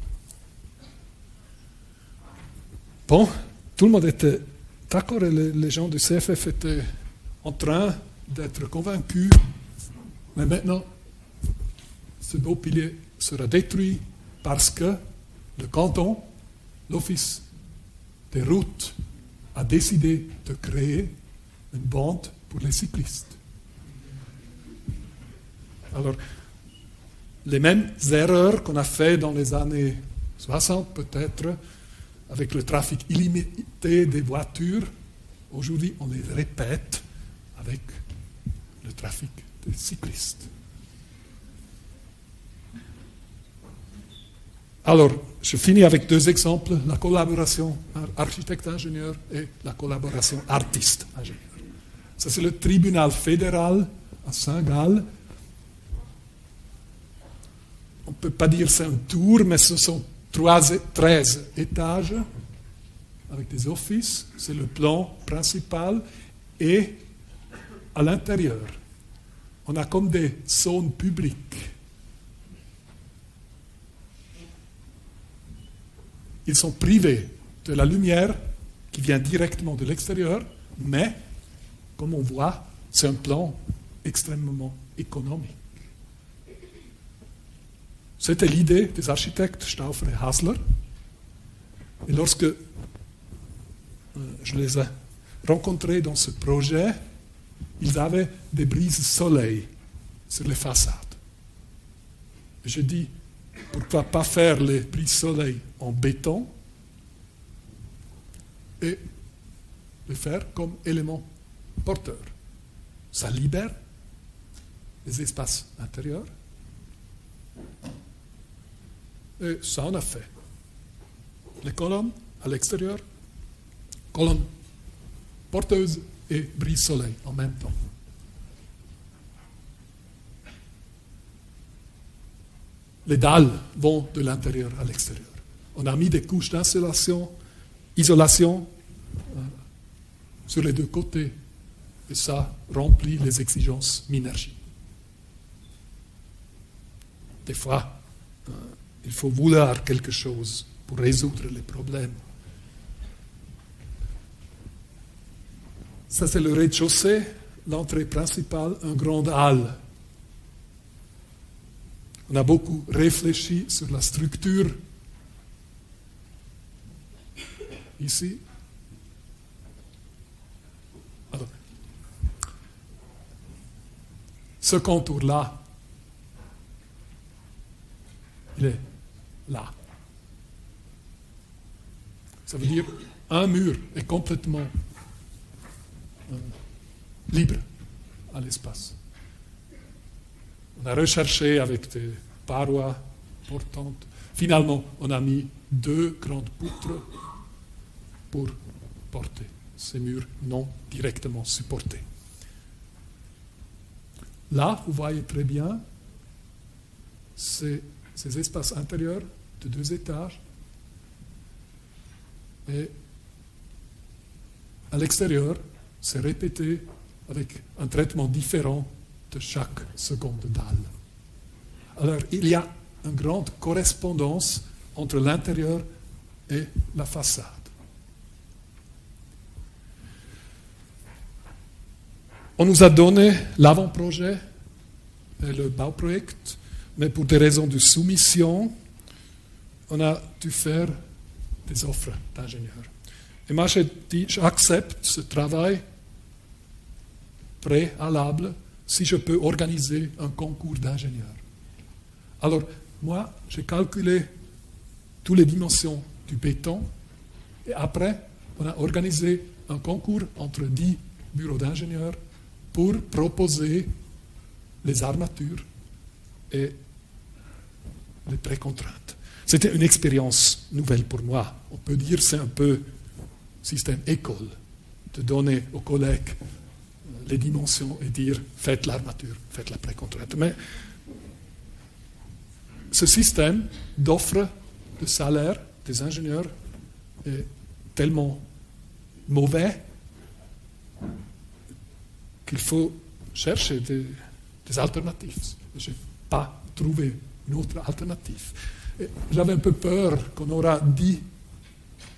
Bon, tout le monde était d'accord et les gens du CFF étaient en train d'être convaincus. Mais maintenant, ce beau pilier sera détruit parce que le canton, l'Office des routes, a décidé de créer une bande pour les cyclistes. Alors, les mêmes erreurs qu'on a fait dans les années 60 peut-être, avec le trafic illimité des voitures, aujourd'hui on les répète avec le trafic des cyclistes. Alors, je finis avec deux exemples, la collaboration architecte-ingénieur et la collaboration artiste-ingénieur. Ça, c'est le tribunal fédéral à Saint-Gall. On ne peut pas dire c'est un tour, mais ce sont 13 étages avec des offices. C'est le plan principal. Et à l'intérieur, on a comme des zones publiques. Ils sont privés de la lumière qui vient directement de l'extérieur, mais, comme on voit, c'est un plan extrêmement économique. C'était l'idée des architectes Stauffer et Hasler. Et lorsque je les ai rencontrés dans ce projet, ils avaient des brises soleil sur les façades. Et je dis, pourquoi pas faire les brises soleil en béton et les faire comme élément porteur. Ça libère les espaces intérieurs. Et ça on a fait. Les colonnes à l'extérieur, colonnes porteuses et brise-soleil en même temps. Les dalles vont de l'intérieur à l'extérieur. On a mis des couches isolation sur les deux côtés et ça remplit les exigences Minergie. Des fois, il faut vouloir quelque chose pour résoudre les problèmes. Ça, c'est le rez-de-chaussée, l'entrée principale, une grande halle. On a beaucoup réfléchi sur la structure. Ici. Alors, ce contour-là, il est là. Ça veut dire un mur est complètement libre à l'espace. On a recherché avec des parois portantes. Finalement, on a mis 2 grandes poutres pour porter ces murs non directement supportés. Là, vous voyez très bien ces espaces intérieurs de 2 étages. Et à l'extérieur, c'est répété avec un traitement différent de chaque seconde dalle. Alors, il y a une grande correspondance entre l'intérieur et la façade. On nous a donné l'avant-projet et le Bauprojekt, mais pour des raisons de soumission, on a dû faire des offres d'ingénieurs. Et moi, j'ai dit, j'accepte ce travail préalable si je peux organiser un concours d'ingénieurs. Alors, moi, j'ai calculé toutes les dimensions du béton et après, on a organisé un concours entre 10 bureaux d'ingénieurs pour proposer les armatures et les précontraintes. C'était une expérience nouvelle pour moi. On peut dire que c'est un peu système école, de donner aux collègues les dimensions et dire faites l'armature, faites la précontrainte. Mais ce système d'offre de salaire des ingénieurs est tellement mauvais qu'il faut chercher des alternatives. Je n'ai pas trouvé une autre alternative. J'avais un peu peur qu'on aura 10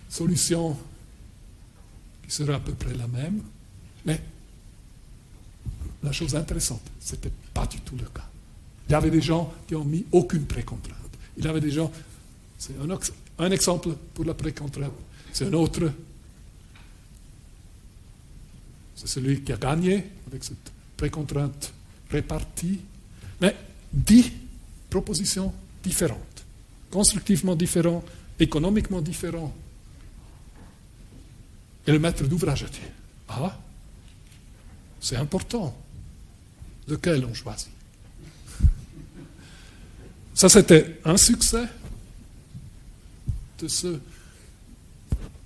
solutions qui seraient à peu près la même, mais la chose intéressante, ce n'était pas du tout le cas. Il y avait des gens qui n'ont mis aucune précontrainte. Il y avait des gens, c'est un exemple pour la précontrainte, c'est un autre, c'est celui qui a gagné avec cette précontrainte répartie, mais 10 propositions différentes, constructivement différentes, économiquement différentes. Et le maître d'ouvrage a dit, ah, c'est important, lequel on choisit. Ça, c'était un succès de ce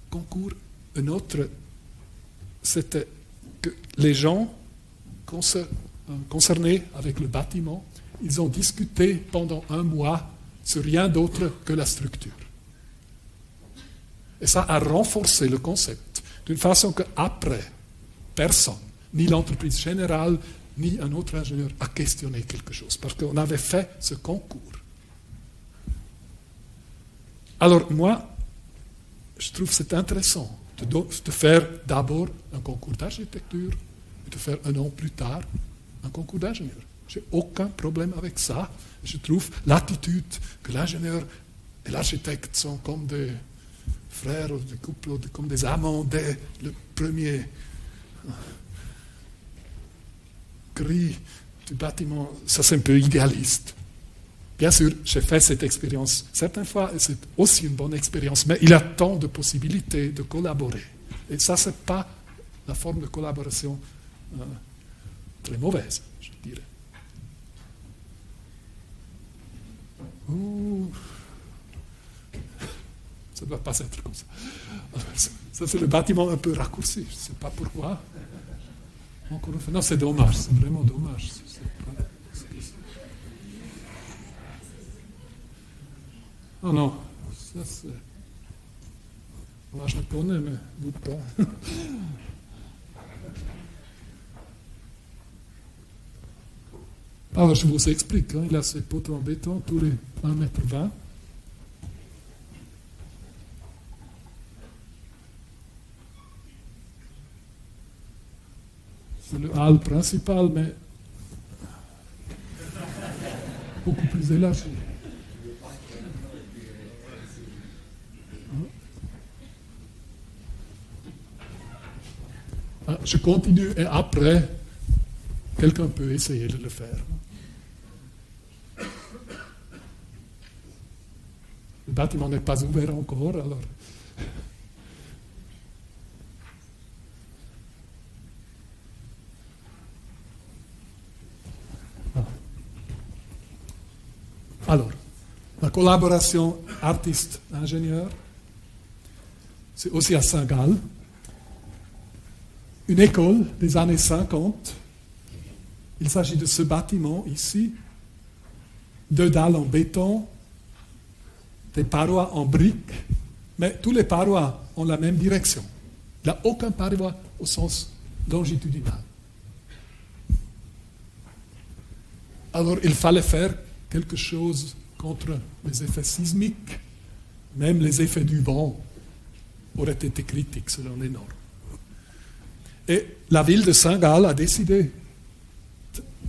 concours. Un autre, c'était que les gens concernés avec le bâtiment, ils ont discuté pendant un mois sur rien d'autre que la structure. Et ça a renforcé le concept d'une façon qu'après, personne, ni l'entreprise générale, ni un autre ingénieur, a questionné quelque chose, parce qu'on avait fait ce concours. Alors moi, je trouve c'est intéressant de faire d'abord un concours d'architecture et de faire un an plus tard un concours d'ingénieur. Je n'ai aucun problème avec ça. Je trouve l'attitude que l'ingénieur et l'architecte sont comme des frères ou des couples, ou comme des amants dès le premier cri du bâtiment, ça c'est un peu idéaliste. Bien sûr, j'ai fait cette expérience certaines fois, et c'est aussi une bonne expérience, mais il y a tant de possibilités de collaborer. Et ça, ce n'est pas la forme de collaboration très mauvaise, je dirais. Ouh. Ça ne doit pas être comme ça. Alors, ça, c'est le bâtiment un peu raccourci, je ne sais pas pourquoi. Encore une fois, non, c'est dommage, c'est vraiment dommage. Oh non, ça c'est... Moi je le connais, mais vous pas. Alors je vous explique, hein, il a ces poteaux en béton, tous les 1,20 m. C'est le hall principal, mais beaucoup plus élargi. Je continue et après, quelqu'un peut essayer de le faire. Le bâtiment n'est pas ouvert encore, alors. Alors, la collaboration artiste-ingénieur, c'est aussi à Saint-Gall. Une école des années 50. Il s'agit de ce bâtiment ici, 2 dalles en béton, des parois en briques, mais tous les parois ont la même direction. Il n'y a aucun paroi au sens longitudinal. Alors il fallait faire quelque chose contre les effets sismiques, même les effets du vent auraient été critiques selon les normes. Et la ville de Saint-Gall a décidé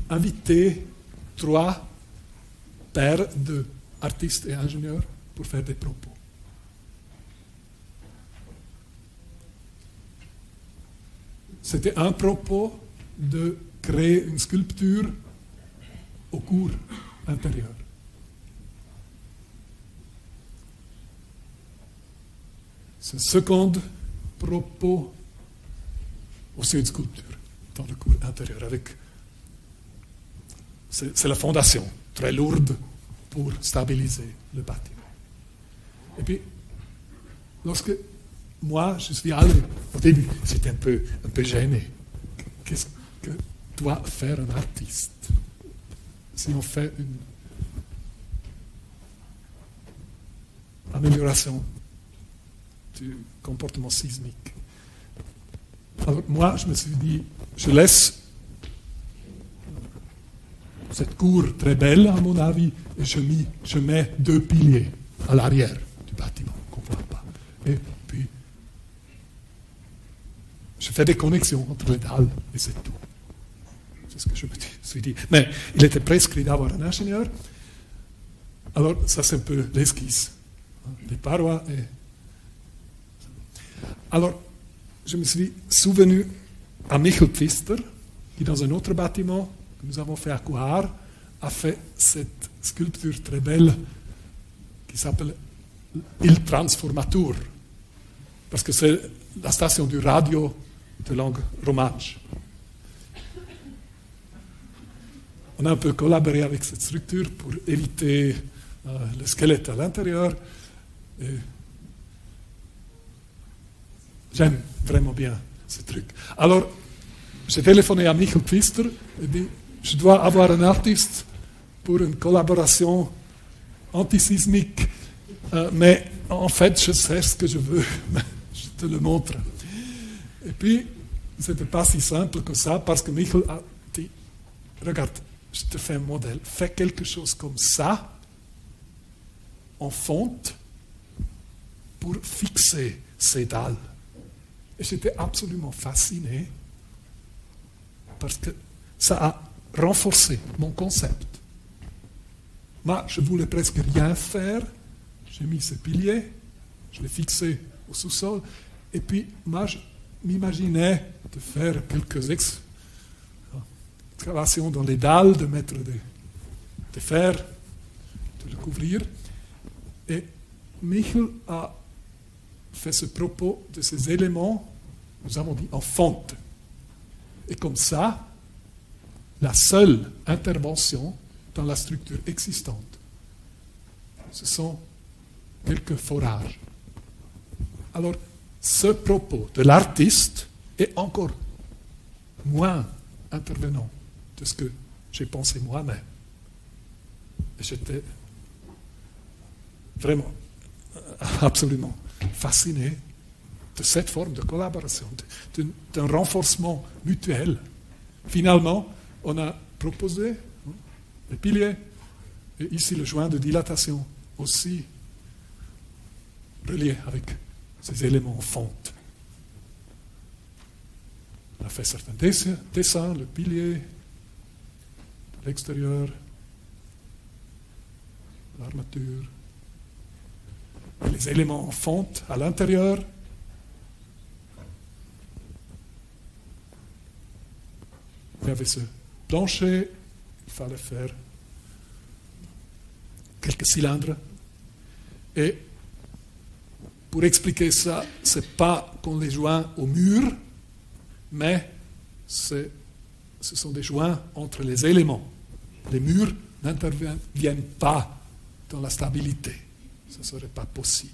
d'inviter 3 pairs d'artistes et ingénieurs pour faire des propos. C'était un propos de créer une sculpture au cours intérieur. Ce second propos aussi une sculpture dans le cours intérieur. C'est la fondation, très lourde pour stabiliser le bâtiment. Et puis, lorsque moi, je suis allé, au début, j'étais un peu gêné. Qu'est-ce que doit faire un artiste si on fait amélioration du comportement sismique. Alors moi, je me suis dit, je laisse cette cour très belle, à mon avis, et je mets 2 piliers à l'arrière du bâtiment, qu'on ne voit pas. Et puis, je fais des connexions entre les dalles, et c'est tout. C'est ce que je me suis dit. Mais il était prescrit d'avoir un ingénieur. Alors, ça, c'est un peu l'esquisse. Les parois et... Alors, je me suis souvenu à Michel Pfister, qui, dans un autre bâtiment que nous avons fait à Coire, a fait cette sculpture très belle qui s'appelle Il Transformatur, parce que c'est la station du radio de langue romanche. On a un peu collaboré avec cette structure pour éviter le squelette à l'intérieur. Et j'aime vraiment bien ce truc. Alors, j'ai téléphoné à Michel Pfister et dit, je dois avoir un artiste pour une collaboration antisismique, mais en fait, je sais ce que je veux, je te le montre. Et puis, c'était pas si simple que ça, parce que Michel a dit, regarde, je te fais un modèle, fais quelque chose comme ça, en fonte, pour fixer ces dalles. Et j'étais absolument fasciné, parce que ça a renforcé mon concept. Moi, je voulais presque rien faire. J'ai mis ces piliers, je les fixais au sous-sol, et puis moi, je m'imaginais de faire quelques excavations dans les dalles, de mettre des fers, de le couvrir. Et Michel a fait ce propos de ces éléments, nous avons dit en fonte. Et comme ça, la seule intervention dans la structure existante, ce sont quelques forages. Alors, ce propos de l'artiste est encore moins intervenant de ce que j'ai pensé moi-même. Et j'étais vraiment, absolument fasciné de cette forme de collaboration, d'un renforcement mutuel. Finalement, on a proposé les piliers et ici le joint de dilatation aussi relié avec ces éléments en fonte. On a fait certains dessins, le pilier de l'extérieur, l'armature, les éléments en fonte à l'intérieur. Il y avait ce plancher, il fallait faire quelques cylindres. Et pour expliquer ça, ce n'est pas qu'on les joint au mur, mais ce sont des joints entre les éléments. Les murs n'interviennent pas dans la stabilité. Ce ne serait pas possible.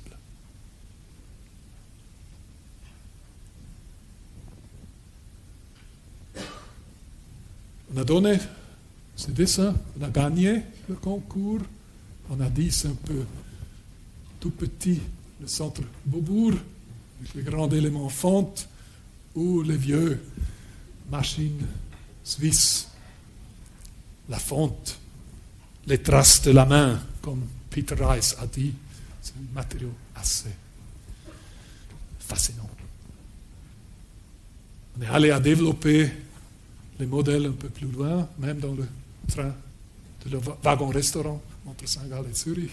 On a donné ce dessin, on a gagné le concours, on a dit c'est un peu tout petit le centre Beaubourg, avec les grands éléments en fonte, ou les vieux machines suisses, la fonte, les traces de la main, comme Peter Rice a dit, c'est un matériau assez fascinant. On est allé à développer les modèles un peu plus loin, même dans le train de le wagon-restaurant entre Saint-Gall et Zurich.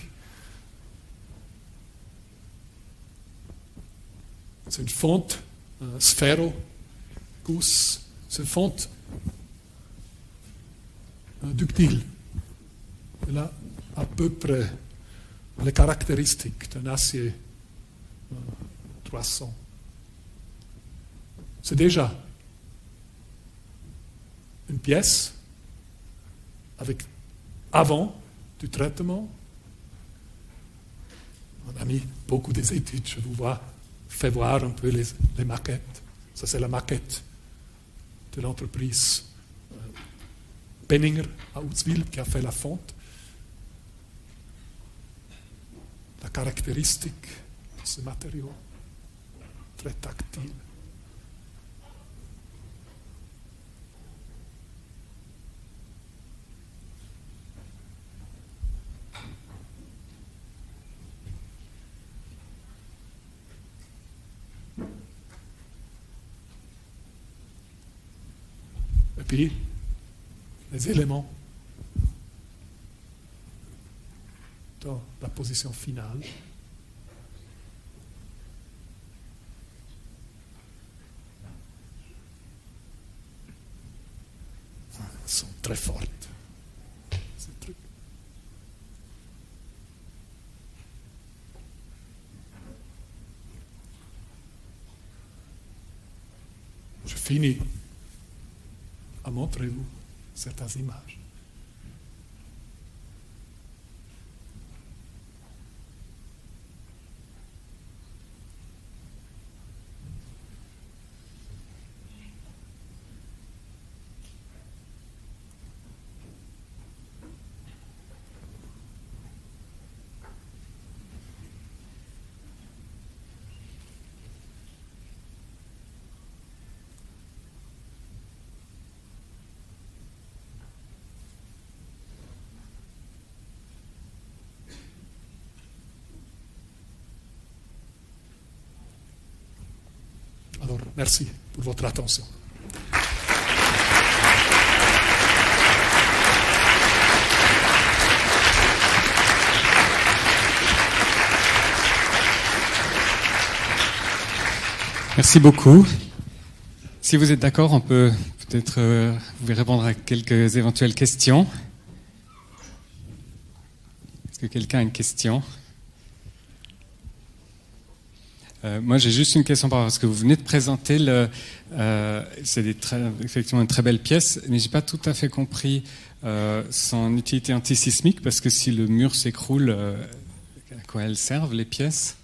C'est une fonte, un sphéro-gousse, c'est une fonte ductile. Elle a à peu près les caractéristiques d'un acier 300. C'est déjà une pièce avec avant du traitement. On a mis beaucoup des études, je vous fais voir un peu les maquettes. Ça, c'est la maquette de l'entreprise Benninger à Outzwil qui a fait la fonte. la caractéristique de ce matériau, très tactile. Et puis, les éléments dans la position finale sont très fortes. Ces trucs. Je finis à montrer vous certaines images. Alors, merci pour votre attention. Merci beaucoup. Si vous êtes d'accord, on peut peut-être vous pouvez répondre à quelques éventuelles questions. Est-ce que quelqu'un a une question ? Moi, j'ai juste une question par rapport à ce que vous venez de présenter. C'est effectivement une très belle pièce, mais je n'ai pas tout à fait compris son utilité antisismique, parce que si le mur s'écroule, à quoi elles servent, les pièces ?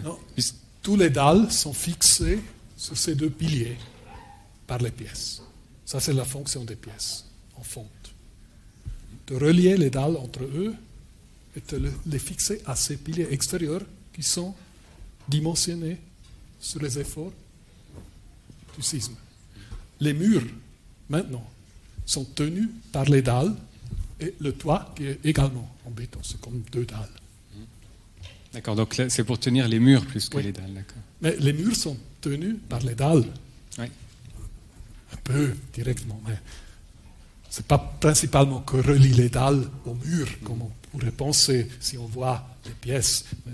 Non, tous les dalles sont fixés sur ces deux piliers par les pièces. Ça, c'est la fonction des pièces en fonte. De relier les dalles entre eux et de les fixer à ces piliers extérieurs qui sont dimensionnés sur les efforts du sisme. Les murs, maintenant, sont tenus par les dalles et le toit qui est également en béton. C'est comme deux dalles. D'accord, donc là, c'est pour tenir les murs plus que les dalles, d'accord. Mais les murs sont tenus par les dalles. Oui. Un peu directement, mais ce n'est pas principalement que relie les dalles au mur, comme on pourrait penser si on voit les pièces. Mais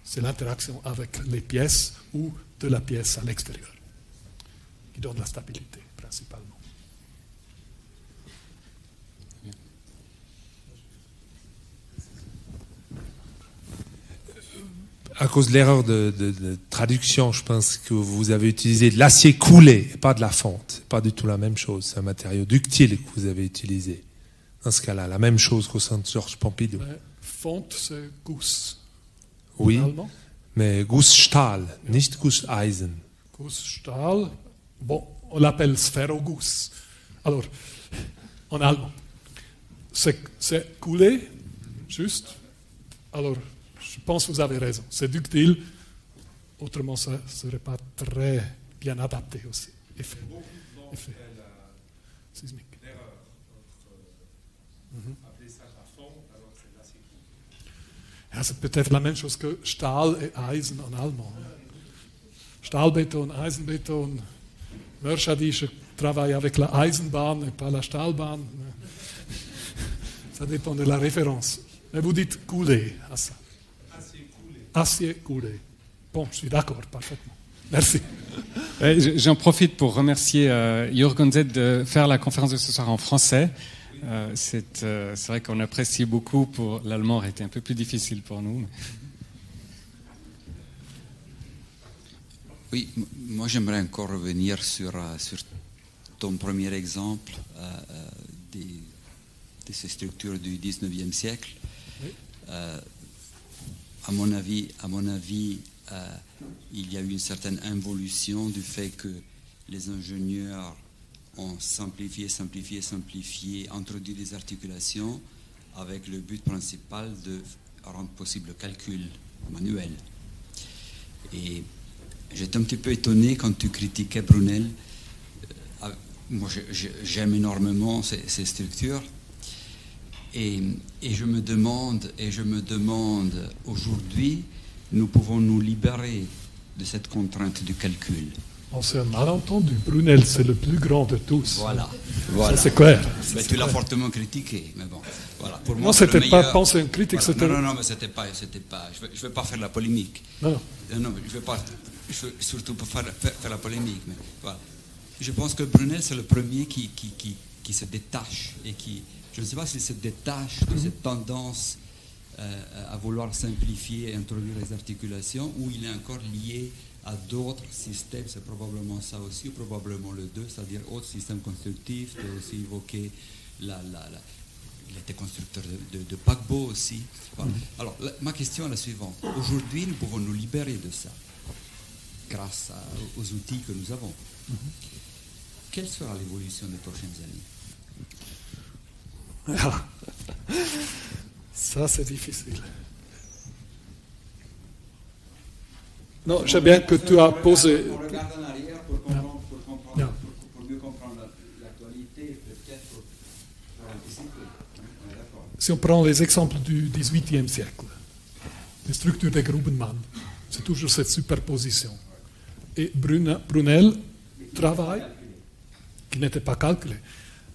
c'est l'interaction avec les pièces ou de la pièce à l'extérieur qui donne la stabilité, principalement. À cause de l'erreur de traduction, je pense que vous avez utilisé de l'acier coulé et pas de la fonte. Pas du tout la même chose. C'est un matériau ductile que vous avez utilisé. Dans ce cas-là, la même chose qu'au Centre Georges Pompidou. Mais fonte, c'est Guss. Oui, En allemand. mais Gussstahl, nicht Gusseisen. Gussstahl, bon, on l'appelle Sphéroguss. Alors, en allemand, c'est coulé, juste. Alors, je pense que vous avez raison. C'est ductile, autrement ça ne serait pas très bien adapté aussi. Effet sismique. Ja, c'est peut-être la même chose que Stahl et Eisen en allemand. Stahlbéton, Eisenbéton. Mörcha dit je travaille avec la Eisenbahn et pas la Stahlbahn. Ça dépend de la référence. Mais vous dites coulé à ça. Acier coulé. Bon, je suis d'accord, parfaitement. Merci. J'en profite pour remercier Jürgen Z de faire la conférence de ce soir en français. C'est vrai qu'on apprécie beaucoup. Pour l'allemand, aurait été un peu plus difficile pour nous. Oui, moi j'aimerais encore revenir sur ton premier exemple de ces structures du 19e siècle. Oui. À mon avis, il y a eu une certaine involution du fait que les ingénieurs ont simplifié, introduit des articulations avec le but principal de rendre possible le calcul manuel. Et j'étais un petit peu étonné quand tu critiquais Brunel. Moi, j'aime énormément ces structures. Et je me demande aujourd'hui, nous pouvons nous libérer de cette contrainte du calcul. C'est un malentendu. Brunel, c'est le plus grand de tous. Voilà. Ça, c'est clair. Mais tu l'as fortement critiqué, mais bon. Voilà. Pour moi, non, c'était pas penser une critique, voilà. c'était... Non, mais c'était pas. Je veux pas faire la polémique. Non. Non, je veux surtout pas faire la polémique. Mais voilà. Je pense que Brunel, c'est le premier qui se détache et qui, je ne sais pas s'il se détache de cette tendance à vouloir simplifier et introduire les articulations, ou il est encore lié à d'autres systèmes. C'est probablement ça aussi, ou probablement le deux, c'est-à-dire autres systèmes constructifs. Tu as aussi évoqué il était constructeur de paquebots aussi. Voilà. Alors, ma question est la suivante. Aujourd'hui, nous pouvons nous libérer de ça grâce aux outils que nous avons. Quelle sera l'évolution des prochaines années? Ça, c'est difficile. Non, j'aime bien que tu as posé... On regarde en arrière pour mieux comprendre l'actualité, peut-être pour anticiper. On est d'accord. Si on prend les exemples du XVIIIe siècle, les structures des Grubenmann, c'est toujours cette superposition. Et Brunel travaille, qui n'était pas calculé.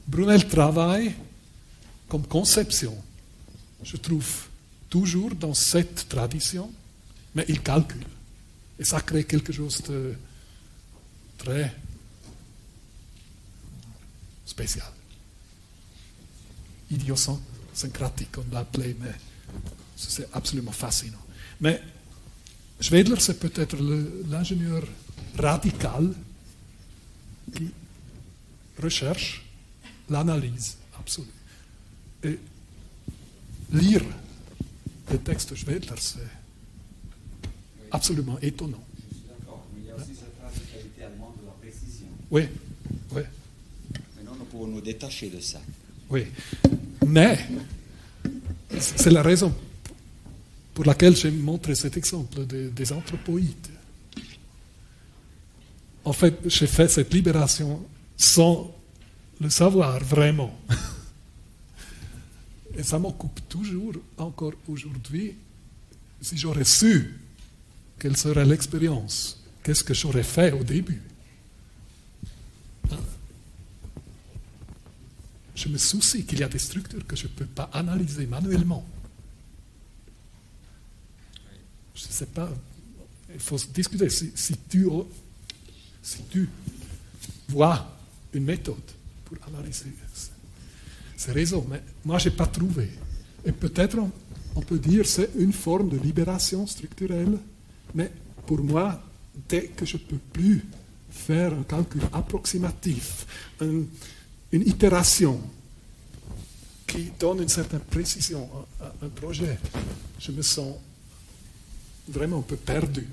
Brunel travaille comme conception. Je trouve toujours dans cette tradition, mais il calcule. Et ça crée quelque chose de très spécial. Idiosyncratique, on l'appelait, mais c'est absolument fascinant. Mais Schwedler, c'est peut-être l'ingénieur radical qui recherche l'analyse absolue. Et lire le texte de Schwedler, c'est absolument étonnant. Je suis d'accord, mais il y a aussi cette radicalité allemande de la précision. Oui. Maintenant, nous pouvons nous détacher de ça. Oui. Mais c'est la raison pour laquelle j'ai montré cet exemple des anthropoïdes. En fait, j'ai fait cette libération sans le savoir vraiment. Et ça m'occupe toujours, encore aujourd'hui, si j'aurais su quelle serait l'expérience, qu'est-ce que j'aurais fait au début. Je me soucie qu'il y a des structures que je ne peux pas analyser manuellement. Je ne sais pas, il faut discuter. Si tu vois une méthode pour analyser ces réseaux, mais moi, je n'ai pas trouvé. Et peut-être on peut dire que c'est une forme de libération structurelle, mais pour moi, dès que je ne peux plus faire un calcul approximatif, une itération qui donne une certaine précision à un projet, je me sens vraiment un peu perdu.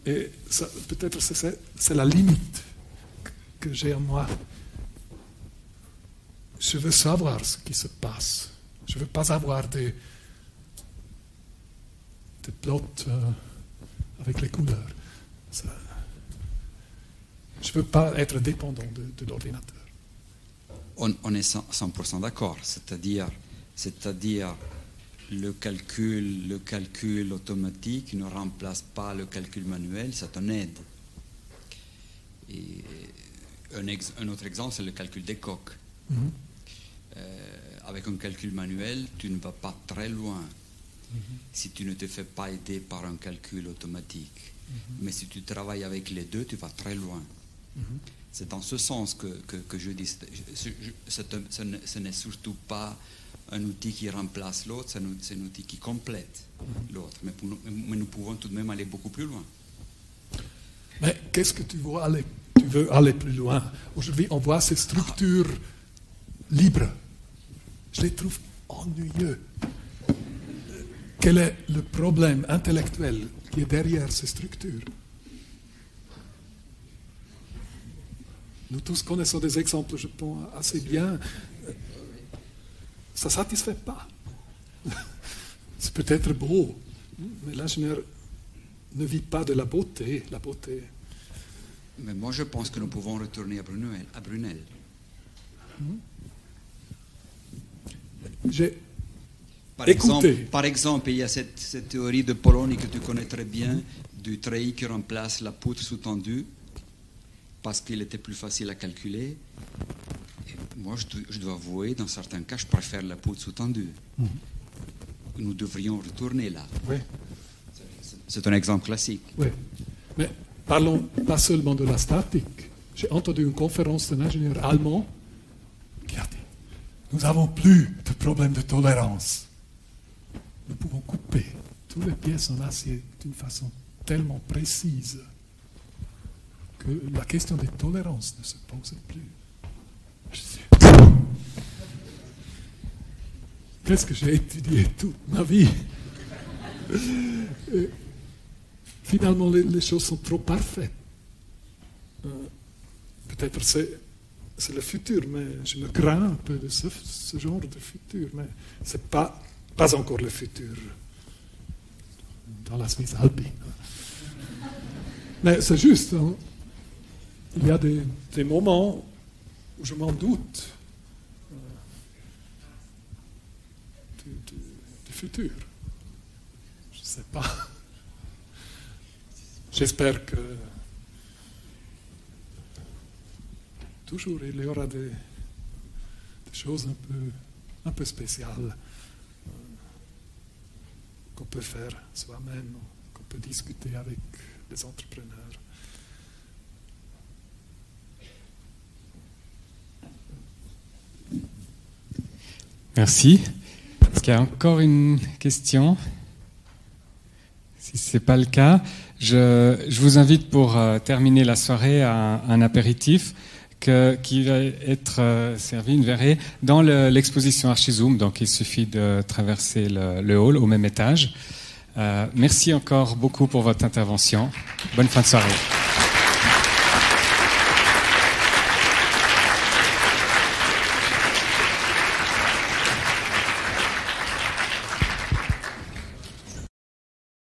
Et ça, peut-être c'est la limite que j'ai en moi. Je veux savoir ce qui se passe. Je ne veux pas avoir des plots avec les couleurs. Ça, je ne veux pas être dépendant de l'ordinateur. On est 100% d'accord, c'est-à-dire le calcul automatique ne remplace pas le calcul manuel, ça t'en aide. Et un autre exemple, c'est le calcul des coques. Avec un calcul manuel, tu ne vas pas très loin si tu ne te fais pas aider par un calcul automatique. Mais si tu travailles avec les deux, tu vas très loin. C'est dans ce sens que je dis, ce n'est surtout pas un outil qui remplace l'autre, c'est un outil qui complète l'autre. Mais nous pouvons tout de même aller beaucoup plus loin. Mais qu'est-ce que tu veux aller plus loin? Aujourd'hui, on voit ces structures libres. Je les trouve ennuyeux. Quel est le problème intellectuel qui est derrière ces structures? Nous tous connaissons des exemples, je pense, assez bien. Ça ne satisfait pas. c'est peut-être beau, mais l'ingénieur ne vit pas de la beauté. La beauté. Mais moi, je pense que nous pouvons retourner à Brunel. J'ai Par écouté. exemple, il y a cette théorie de Polanyi que tu connais très bien, du treillis qui remplace la poutre sous-tendue, parce qu'il était plus facile à calculer. Et moi, je dois avouer, dans certains cas, je préfère la poutre sous-tendue. Nous devrions retourner là. Oui. C'est un exemple classique. Oui, mais parlons pas seulement de la statique. J'ai entendu une conférence d'un ingénieur allemand qui a dit « Nous n'avons plus de problème de tolérance. Nous pouvons couper toutes les pièces en acier d'une façon tellement précise que la question des tolérances ne se pose plus. » Qu'est-ce que j'ai étudié toute ma vie? Et finalement, les choses sont trop parfaites. Peut-être c'est le futur, mais je me crains un peu de ce genre de futur. Mais ce n'est pas encore le futur dans la Suisse alpine. Mais c'est juste, hein, il y a des moments où je m'en doute du futur. Je ne sais pas. J'espère que toujours il y aura des choses un peu spéciales qu'on peut faire soi-même, qu'on peut discuter avec les entrepreneurs. Merci. Est-ce qu'il y a encore une question? Si ce n'est pas le cas, je vous invite pour terminer la soirée à un apéritif qui va être servi, une verrée, dans l'exposition Archizoom. Donc il suffit de traverser le hall au même étage. Merci encore beaucoup pour votre intervention. Bonne fin de soirée.